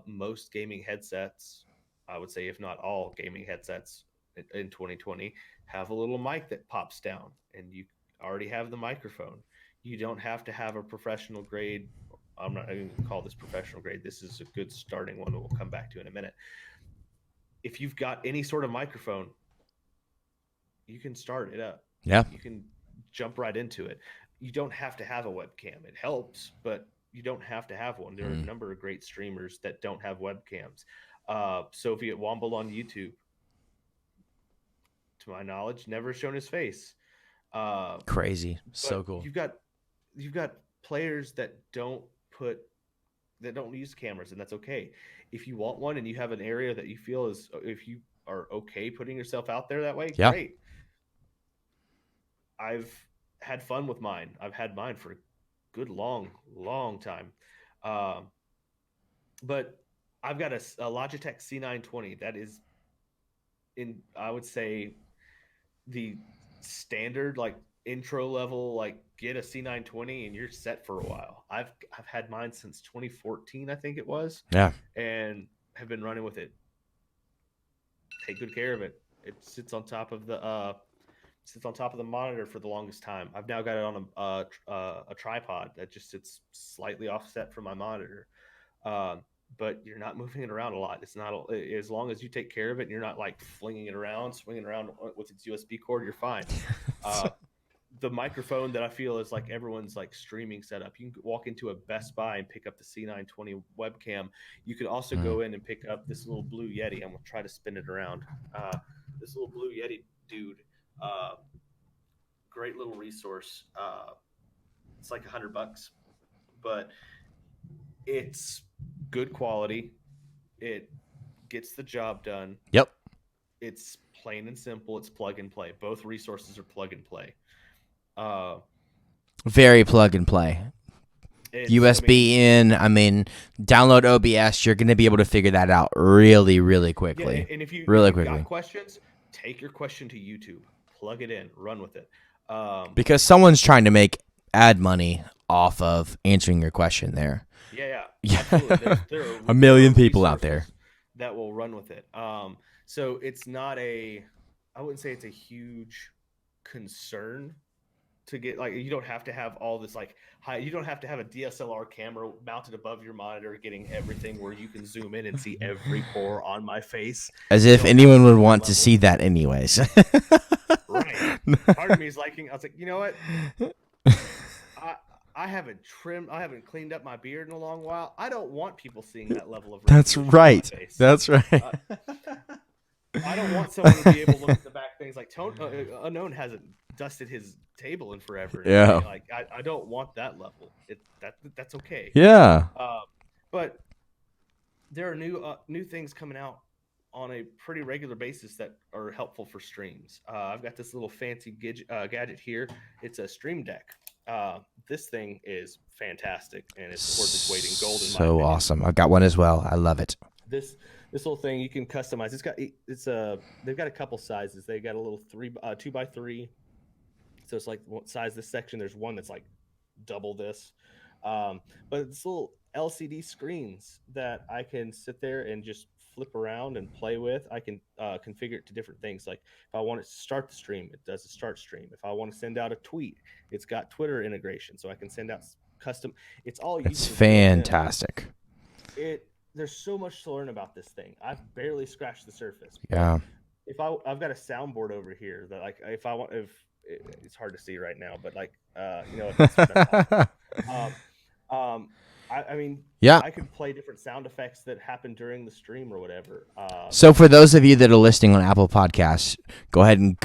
most gaming headsets, I would say, if not all gaming headsets in 2020, have a little mic that pops down, and you already have the microphone. You don't have to have a professional grade. I'm not even going to call this professional grade. This is a good starting one that we'll come back to in a minute. If you've got any sort of microphone, you can start it up. Yeah. You can jump right into it. You don't have to have a webcam. It helps, but you don't have to have one. There are a number of great streamers that don't have webcams. Soviet Womble on YouTube, to my knowledge, never shown his face. Crazy. So cool. You've got players that don't use cameras, and that's okay. If you want one and you have an area that you feel if you are okay putting yourself out there that way, great. I've had fun with mine. I've had mine for a good long time. But I've got a Logitech C920 that is I would say the standard, like intro level, like get a C920 and you're set for a while. I've had mine since 2014, I think it was. Yeah. And have been running with it. Take good care of it. It sits on top of the monitor for the longest time. I've now got it on a tripod that just sits slightly offset from my monitor. But you're not moving it around a lot. It's not, as long as you take care of it and you're not like flinging it around, swinging around with its USB cord, you're fine. The microphone that I feel is like everyone's like streaming setup. You can walk into a Best Buy and pick up the C920 webcam. You could also go in and pick up this little Blue Yeti. I'm going to try to spin it around. This little Blue Yeti dude, great little resource. It's like $100, but it's good quality. It gets the job done. Yep. It's plain and simple. It's plug and play. Both resources are plug and play. Very plug and play. USB in. Download OBS. You're going to be able to figure that out really, really quickly. Yeah, and if you got questions, take your question to YouTube. Plug it in. Run with it. Because someone's trying to make ad money off of answering your question there. Yeah. Absolutely. There are a million people out there that will run with it. So it's not I wouldn't say it's a huge concern to get, like, you don't have to have all this like high, you don't have to have a DSLR camera mounted above your monitor getting everything where you can zoom in and see every pore on my face. As if anyone would want to see that anyways. Right. Part of me is liking, I was like, you know what? I haven't cleaned up my beard in a long while. I don't want people seeing that level of That's right. That's right. I don't want someone to be able to look at the back things like Unknown hasn't dusted his table in forever. Yeah. Like I don't want that level. That's okay. Yeah. But there are new things coming out on a pretty regular basis that are helpful for streams. I've got this little fancy gadget here. It's a Stream Deck. this thing is fantastic, and it's worth its weight in gold. So awesome! I've got one as well. I love it. This whole thing you can customize. They've got a couple sizes. They got a little 2x3, so it's like what size this section. There's one that's like double this, but it's little LCD screens that I can sit there and just flip around and play with. I can configure it to different things. Like if I want it to start the stream, it does a start stream. If I want to send out a tweet, it's got Twitter integration, so I can send out custom. It's all. It's fantastic. There's so much to learn about this thing. I've barely scratched the surface. Yeah. If I've got a soundboard over here that like if it's hard to see right now, but like I mean, yeah, I could play different sound effects that happen during the stream or whatever. So for those of you that are listening on Apple Podcasts, go ahead and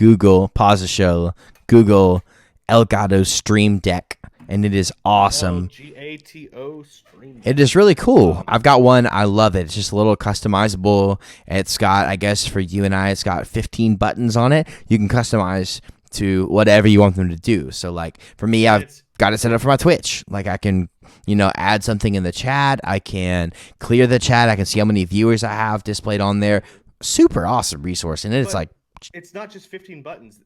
pause the show, Google Elgato Stream Deck, and it is awesome. Elgato Stream Deck. It is really cool. I've got one. I love it. It's just a little customizable. It's got, I guess for you and I, it's got 15 buttons on it. You can customize to whatever you want them to do. So like for me, I've got it set up for my Twitch. Like I can, add something in the chat. I can clear the chat. I can see how many viewers I have displayed on there. Super awesome resource. And it's like, it's not just 15 buttons.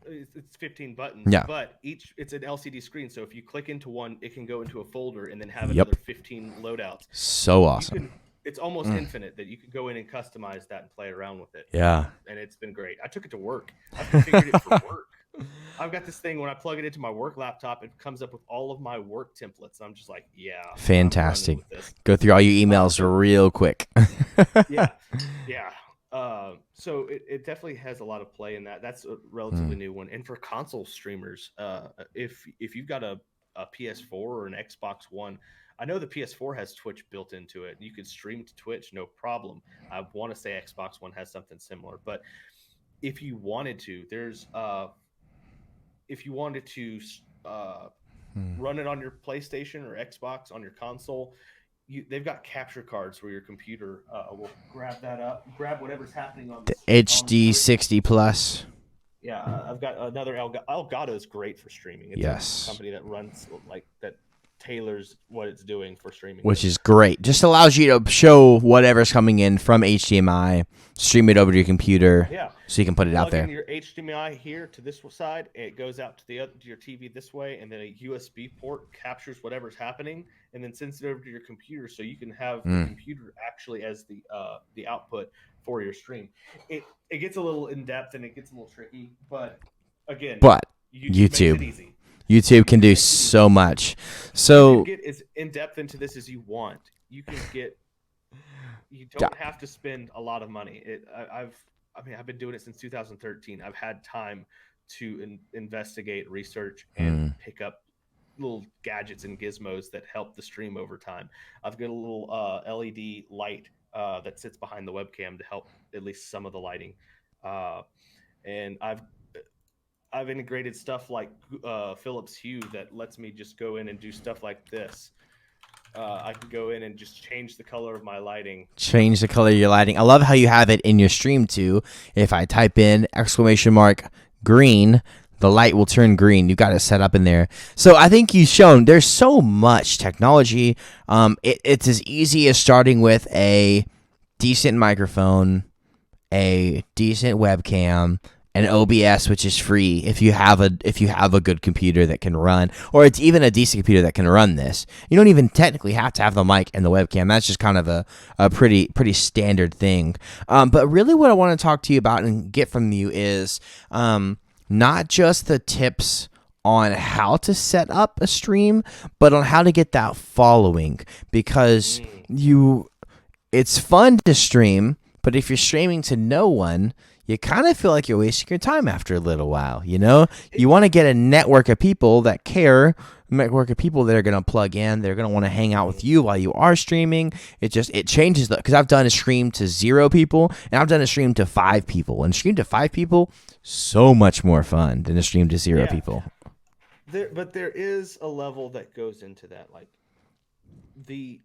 It's 15 buttons, yeah. But it's an LCD screen. So if you click into one, it can go into a folder and then have another 15 loadouts. So awesome. It's almost infinite that you can go in and customize that and play around with it. Yeah. And it's been great. I took it to work. I configured it for work. I've got this thing when I plug it into my work laptop, it comes up with all of my work templates. I'm just like, yeah. Fantastic. Go through all your emails real quick. Yeah. So it definitely has a lot of play in that. That's a relatively new one. And for console streamers, if you've got a PS4 or an Xbox One, I know the PS4 has Twitch built into it. You could stream to Twitch, no problem. I want to say Xbox One has something similar. But if you wanted to, if you wanted to run it on your PlayStation or Xbox on your console, they've got capture cards where your computer will grab that up, grab whatever's happening on the HD 60 plus. Yeah, I've got another Elgato is great for streaming. It's a company that runs like that. Tailors what it's doing for streaming, which is great. Just allows you to show whatever's coming in from HDMI, stream it over to your computer, so you can put it out there. Plug in your HDMI here to this side, and it goes out to to your TV this way, and then a USB port captures whatever's happening, and then sends it over to your computer, so you can have the computer actually as the output for your stream. It gets a little in depth and it gets a little tricky, but again, YouTube makes it easy. YouTube can do so much. So you can get as in depth into this as you want. You can get. You don't have to spend a lot of money. I've been doing it since 2013. I've had time to investigate, research, and pick up little gadgets and gizmos that help the stream over time. I've got a little LED light that sits behind the webcam to help at least some of the lighting, and I've integrated stuff like Philips Hue that lets me just go in and do stuff like this. I can go in and just change the color of my lighting. Change the color of your lighting. I love how you have it in your stream too. If I type in !green, the light will turn green. You got it set up in there. So I think you've shown there's so much technology. It's as easy as starting with a decent microphone, a decent webcam, and OBS, which is free if you have a good computer that can run, or it's even a decent computer that can run this. You don't even technically have to have the mic and the webcam. That's just kind of a pretty standard thing. But really what I want to talk to you about and get from you is not just the tips on how to set up a stream, but on how to get that following, because it's fun to stream, but if you're streaming to no one, you kind of feel like you're wasting your time after a little while, You want to get a network of people that care, a network of people that are going to plug in. They're going to want to hang out with you while you are streaming. It changes because I've done a stream to 0 people, and I've done a stream to 5 people. And stream to 5 people, so much more fun than a stream to 0 people. But there is a level that goes into that. Like you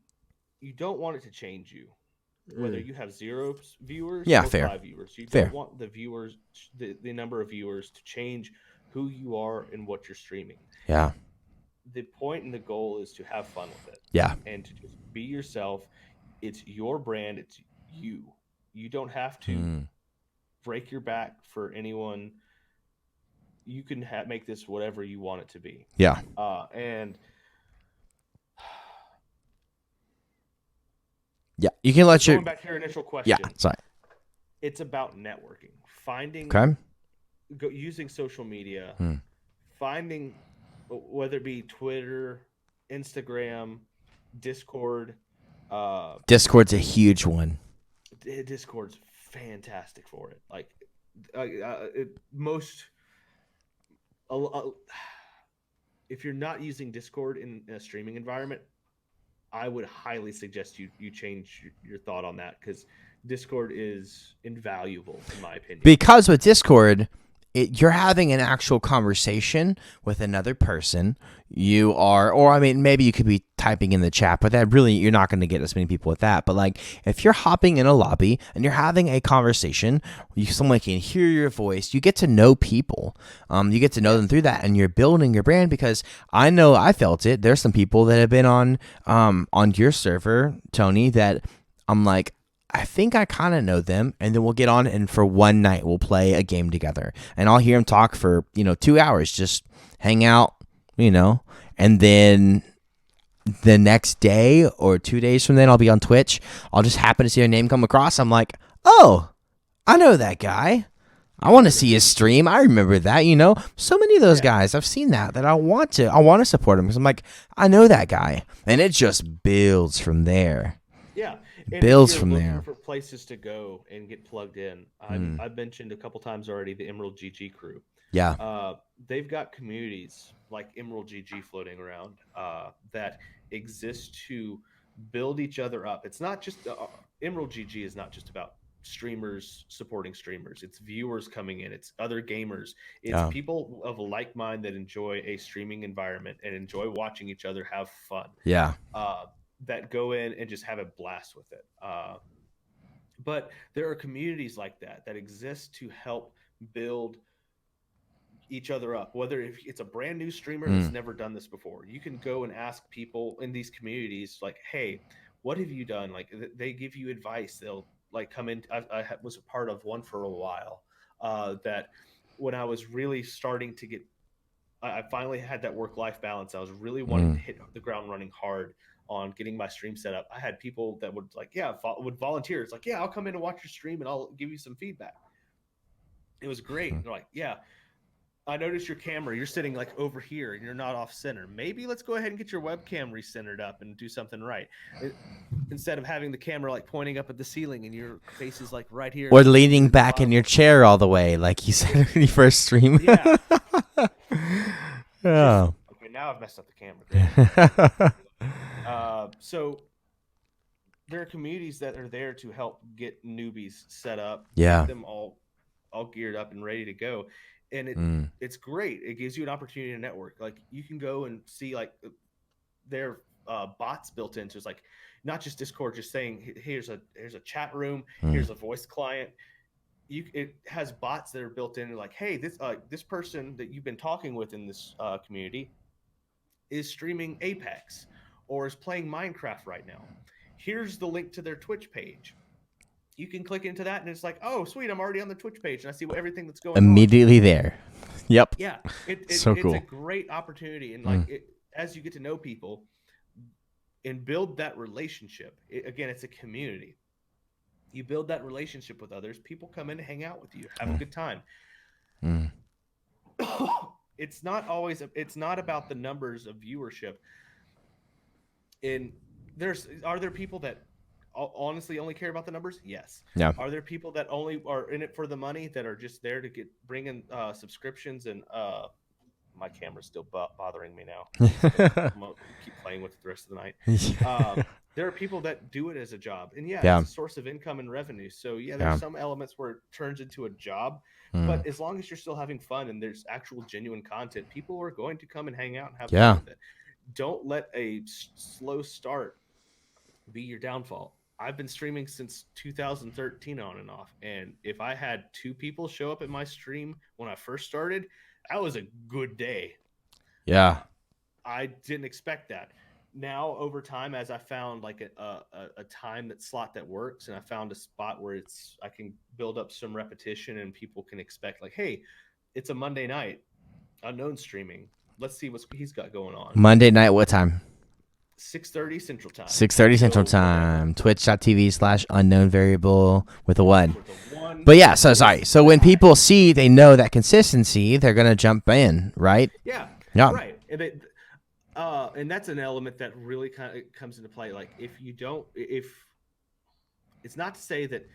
don't want it to change you. Whether you have 0 viewers or fair. 5 viewers. You don't want the viewers, the number of viewers to change who you are and what you're streaming. Yeah. the point and the goal is to have fun with it. Yeah. And to just be yourself. It's your brand. It's you. You don't have to break your back for anyone. You can make this whatever you want it to be. Yeah. And yeah, you can let going back to your initial question. Yeah, sorry. It's about networking, finding, using social media, finding, whether it be Twitter, Instagram, Discord. Discord's a huge one. Discord's fantastic for it. Like, if you're not using Discord in a streaming environment, I would highly suggest you change your thought on that, because Discord is invaluable in my opinion. Because with Discord, you're having an actual conversation with another person. You are, or I mean, maybe you could be typing in the chat, but that really, you're not going to get as many people with that. But like, if you're hopping in a lobby and you're having a conversation, someone can hear your voice, you get to know people. You get to know them through that, and you're building your brand. Because I know I felt it. There's some people that have been on your server, Tony, that I'm like, I think I kind of know them, and then we'll get on, and for one night we'll play a game together, and I'll hear them talk for 2 hours, just hang out, and then the next day or 2 days from then I'll be on Twitch. I'll just happen to see their name come across. I'm like, oh, I know that guy. I want to see his stream. I remember that. So many of those guys, I've seen that I want to support him, because I'm like, I know that guy, and it just builds from there. Yeah. And builds from there. For places to go and get plugged in. I've mentioned a couple times already the Emerald GG crew. Yeah. They've got communities like Emerald GG floating around that exist to build each other up. It's not just Emerald GG is not just about streamers supporting streamers. It's viewers coming in. It's other gamers. It's people of a like mind that enjoy a streaming environment and enjoy watching each other have fun. Yeah. That go in and just have a blast with it. But there are communities like that exist to help build each other up. Whether if it's a brand new streamer that's never done this before, you can go and ask people in these communities, like, hey, what have you done? Like, they give you advice. They'll like come in. I was a part of one for a while that when I was really starting to get, I finally had that work-life balance. I was really wanting to hit the ground running hard on getting my stream set up. I had people that would would volunteer. It's like, yeah, I'll come in and watch your stream and I'll give you some feedback. It was great. They're like, yeah, I noticed your camera, you're sitting like over here and you're not off center. Maybe let's go ahead and get your webcam recentered up and do something right. Instead of having the camera like pointing up at the ceiling and your face is like right here. Or leaning back in your chair all the way, like you said when you first stream. Yeah. Yeah. Okay, now I've messed up the camera. So there are communities that are there to help get newbies set up, get them all geared up and ready to go. And it's great. It gives you an opportunity to network. Like, you can go and see like their bots built into. It's like not just Discord, just saying here's a chat room, here's a voice client. It has bots that are built in. Like, hey, this person that you've been talking with in this community is streaming Apex or is playing Minecraft right now. Here's the link to their Twitch page. You can click into that and it's like, oh, sweet, I'm already on the Twitch page and I see everything that's going on. Immediately there. Yep. Yeah. So cool. It's a great opportunity. And as you get to know people and build that relationship, again, it's a community. You build that relationship with others. People come in and hang out with you, have a good time. It's not about the numbers of viewership. Are there people that honestly only care about the numbers? Yes. Yeah. Are there people that only are in it for the money, that are just there to bring in subscriptions? And my camera's still bothering me now. I'm gonna keep playing with it the rest of the night. There are people that do it as a job, and it's a source of income and revenue. So there's some elements where it turns into a job, but as long as you're still having fun and there's actual genuine content, people are going to come and hang out and have fun with it. Don't let a slow start be your downfall. I've been streaming since 2013 on and off, and if I had 2 people show up at my stream when I first started, that was a good day. Yeah. I didn't expect that. Now over time, as I found like a time that slot that works, and I found a spot where I can build up some repetition, and people can expect like, hey, it's a Monday night, unknown streaming. Let's see what he's got going on. Monday night, what time? 6:30 Central Time. 6:30 Central So Time. Twitch.tv/UnknownVariable with a one. with a 1. But yeah, so sorry. So when people see, they know that consistency, they're gonna jump in, right? Yeah. Yeah. Right. And that's an element that really kind of comes into play. Like if it's not to say that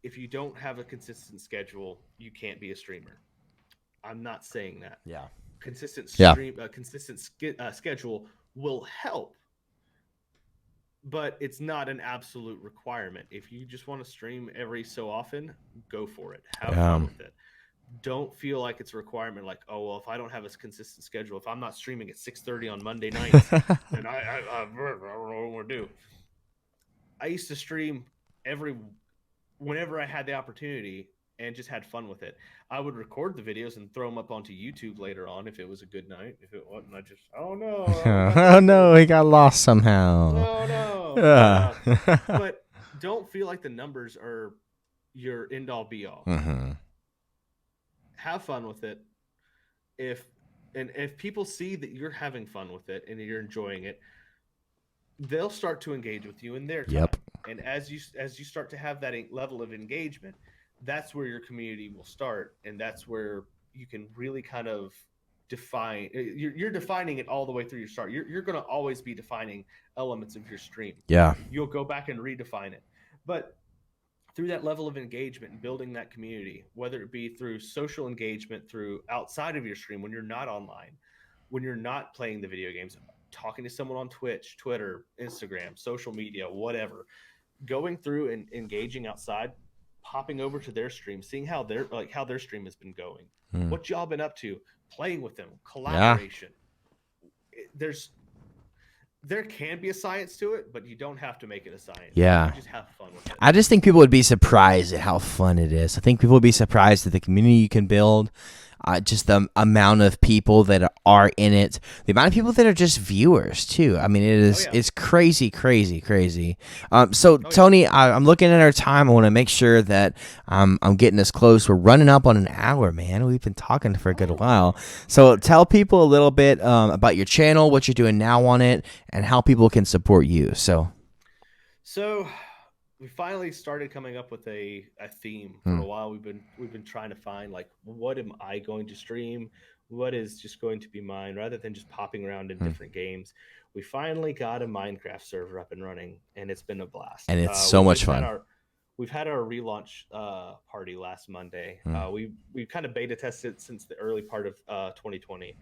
if you don't have a consistent schedule, you can't be a streamer. I'm not saying that. Yeah. Consistent schedule will help, but it's not an absolute requirement. If you just want to stream every so often, go for it. Have fun with it. Don't feel like it's a requirement. Like, oh well, if I don't have a consistent schedule, if I'm not streaming at 6:30 on Monday nights, then I don't know what I'm gonna do. I used to stream whenever I had the opportunity and just had fun with it. I would record the videos and throw them up onto YouTube later on if it was a good night. If it wasn't, I just, oh no. Oh no, he got lost somehow. Oh no. But don't feel like the numbers are your end all be all. Mm-hmm. Have fun with it. If people see that you're having fun with it and you're enjoying it, they'll start to engage with you in their time. Yep. And as you start to have that level of engagement, that's where your community will start, and that's where you can really kind of define. You're defining it all the way through your start. You're going to always be defining elements of your stream. Yeah. You'll go back and redefine it, but through that level of engagement and building that community, whether it be through social engagement, through outside of your stream when you're not online, when you're not playing the video games, talking to someone on Twitch, Twitter, Instagram, social media, whatever, going through and engaging outside, popping over to their stream, seeing how their stream has been going, what y'all been up to, playing with them, collaboration. Yeah. There can be a science to it, but you don't have to make it a science. Yeah. You just have fun with it. I just think people would be surprised at how fun it is. I think people would be surprised at the community you can build, just the amount of people that are in it, the amount of people that are just viewers too. I mean, it's crazy. Tony, I'm looking at our time. I want to make sure that I'm getting us close. We're running up on an hour, man. We've been talking for a good while. So tell people a little bit about your channel, what you're doing now on it, and how people can support you. So we finally started coming up with a theme. For a while we've been trying to find like, what am I going to stream, what is just going to be mine, rather than just popping around in different games. We finally got a Minecraft server up and running, and it's been a blast, and it's so much fun. We've had our relaunch party last Monday. We kind of beta tested it since the early part of 2020.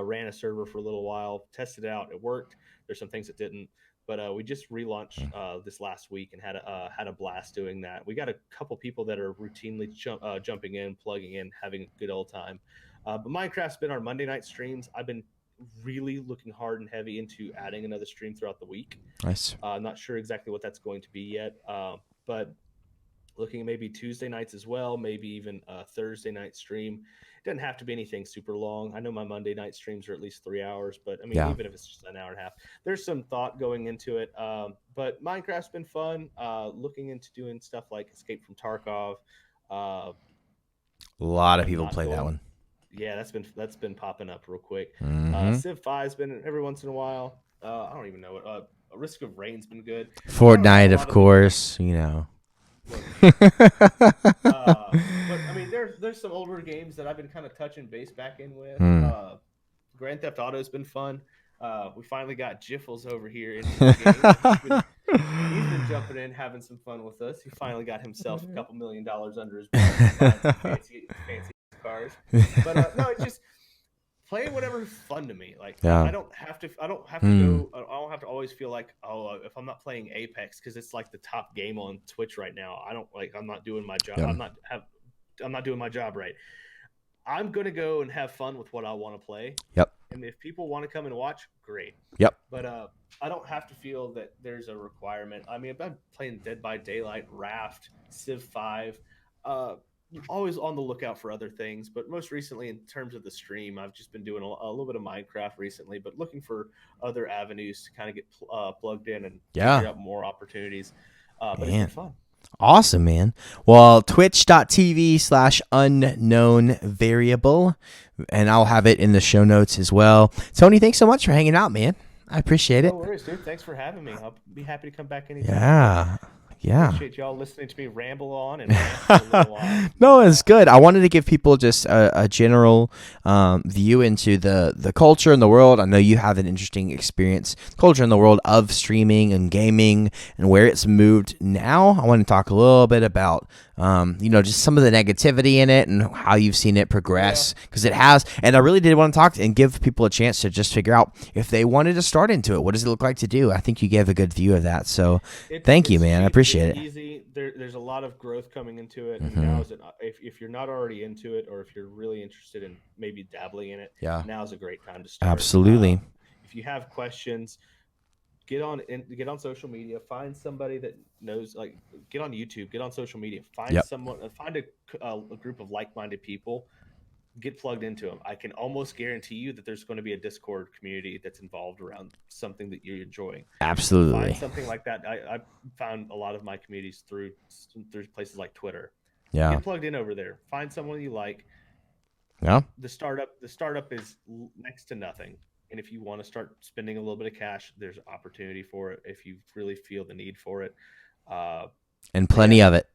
Ran a server for a little while, tested it out, it worked. There's some things that didn't. But we just relaunched this last week and had a blast doing that. We got a couple people that are routinely jumping in, plugging in, having a good old time. But Minecraft's been our Monday night streams. I've been really looking hard and heavy into adding another stream throughout the week. Nice. I'm not sure exactly what that's going to be yet, but looking at maybe Tuesday nights as well, maybe even a Thursday night stream. It doesn't have to be anything super long. I know my Monday night streams are at least 3 hours, but I mean, even if it's just an hour and a half, there's some thought going into it. But Minecraft's been fun. Looking into doing stuff like Escape from Tarkov. A lot of people play that one. Yeah, that's been popping up real quick. Civ 5's been every once in a while. I don't even know what. Risk of Rain's been good. Fortnite, of course, you know. But I mean, there's some older games that I've been kind of touching base back in with. Grand Theft Auto's been fun. We finally got Jiffles over here into the game. He's been jumping in, having some fun with us. He finally got himself a couple $1 million under his belt, fancy cars. But no, it's just playing whatever's fun to me. Like I don't have to always feel like, oh, if I'm not playing Apex because it's like the top game on Twitch right now, I'm not doing my job. I'm not doing my job right. I'm gonna go and have fun with what I want to play. Yep. And if people want to come and watch, great. Yep. But I don't have to feel that there's a requirement. I mean, if I'm playing Dead by Daylight, Raft, Civ 5, always on the lookout for other things, but most recently in terms of the stream, I've just been doing a little bit of Minecraft recently, but looking for other avenues to kind of get plugged in and figure out more opportunities. But it's been fun. Awesome, man. Well, twitch.tv/UnknownVariable, and I'll have it in the show notes as well. Tony, thanks so much for hanging out, man. I appreciate it. No worries, dude. Thanks for having me. I'll be happy to come back anytime. Yeah. Appreciate y'all listening to me ramble on and rant for a little while. No, it's good. I wanted to give people just a general view into the culture in the world. I know you have an interesting experience, culture in the world of streaming and gaming and where it's moved now. I want to talk a little bit about, just some of the negativity in it and how you've seen it progress, because it has. And I really did want to talk and give people a chance to just figure out if they wanted to start into it. What does it look like to do? I think you gave a good view of that. So thank you, man. I appreciate it. Easy. There's a lot of growth coming into it. And now if you're not already into it, or if you're really interested in maybe dabbling in it, now is a great time to start. Absolutely. If you have questions, get on social media, find somebody that knows, like get on YouTube, get on social media, find someone, find a group of like-minded people, get plugged into them. I can almost guarantee you that there's going to be a Discord community that's involved around something that you're enjoying. Absolutely. Find something like that. I found a lot of my communities through places like Twitter. Yeah. Get plugged in over there. Find someone you like. Yeah. The startup is next to nothing. And if you want to start spending a little bit of cash, there's opportunity for it if you really feel the need for it. And plenty of it.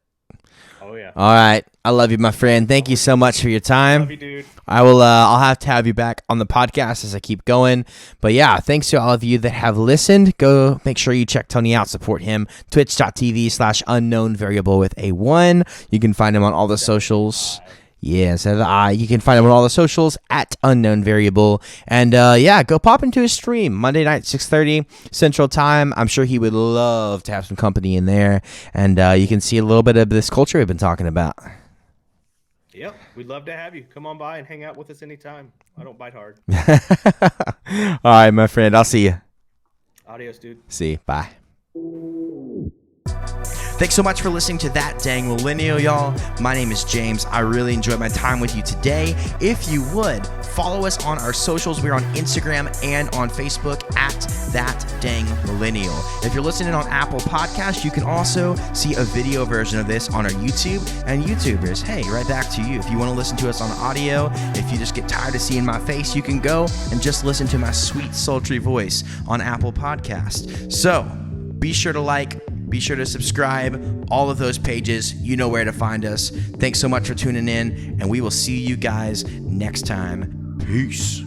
Oh yeah. All right. I love you, my friend. Thank you so much for your time. Love you, dude. I will I'll have to have you back on the podcast as I keep going. But yeah, thanks to all of you that have listened. Go make sure you check Tony out, support him. Twitch.tv/UnknownVariable with a 1. You can find him on all the socials. Yeah, instead of the I. You can find him on all the socials at UnknownVariable. And go pop into his stream Monday night, 6:30 Central Time. I'm sure he would love to have some company in there. And you can see a little bit of this culture we've been talking about. Yep, we'd love to have you. Come on by and hang out with us anytime. I don't bite hard. All right, my friend. I'll see you. Adios, dude. See you. Bye. Thanks so much for listening to That Dang Millennial, y'all. My name is James. I really enjoyed my time with you today. If you would, follow us on our socials. We're on Instagram and on Facebook at That Dang Millennial. If you're listening on Apple Podcasts, you can also see a video version of this on our YouTube. And YouTubers, hey, right back to you. If you want to listen to us on audio, if you just get tired of seeing my face, you can go and just listen to my sweet, sultry voice on Apple Podcasts. So be sure to like, be sure to subscribe, all of those pages. You know where to find us. Thanks so much for tuning in, and we will see you guys next time. Peace.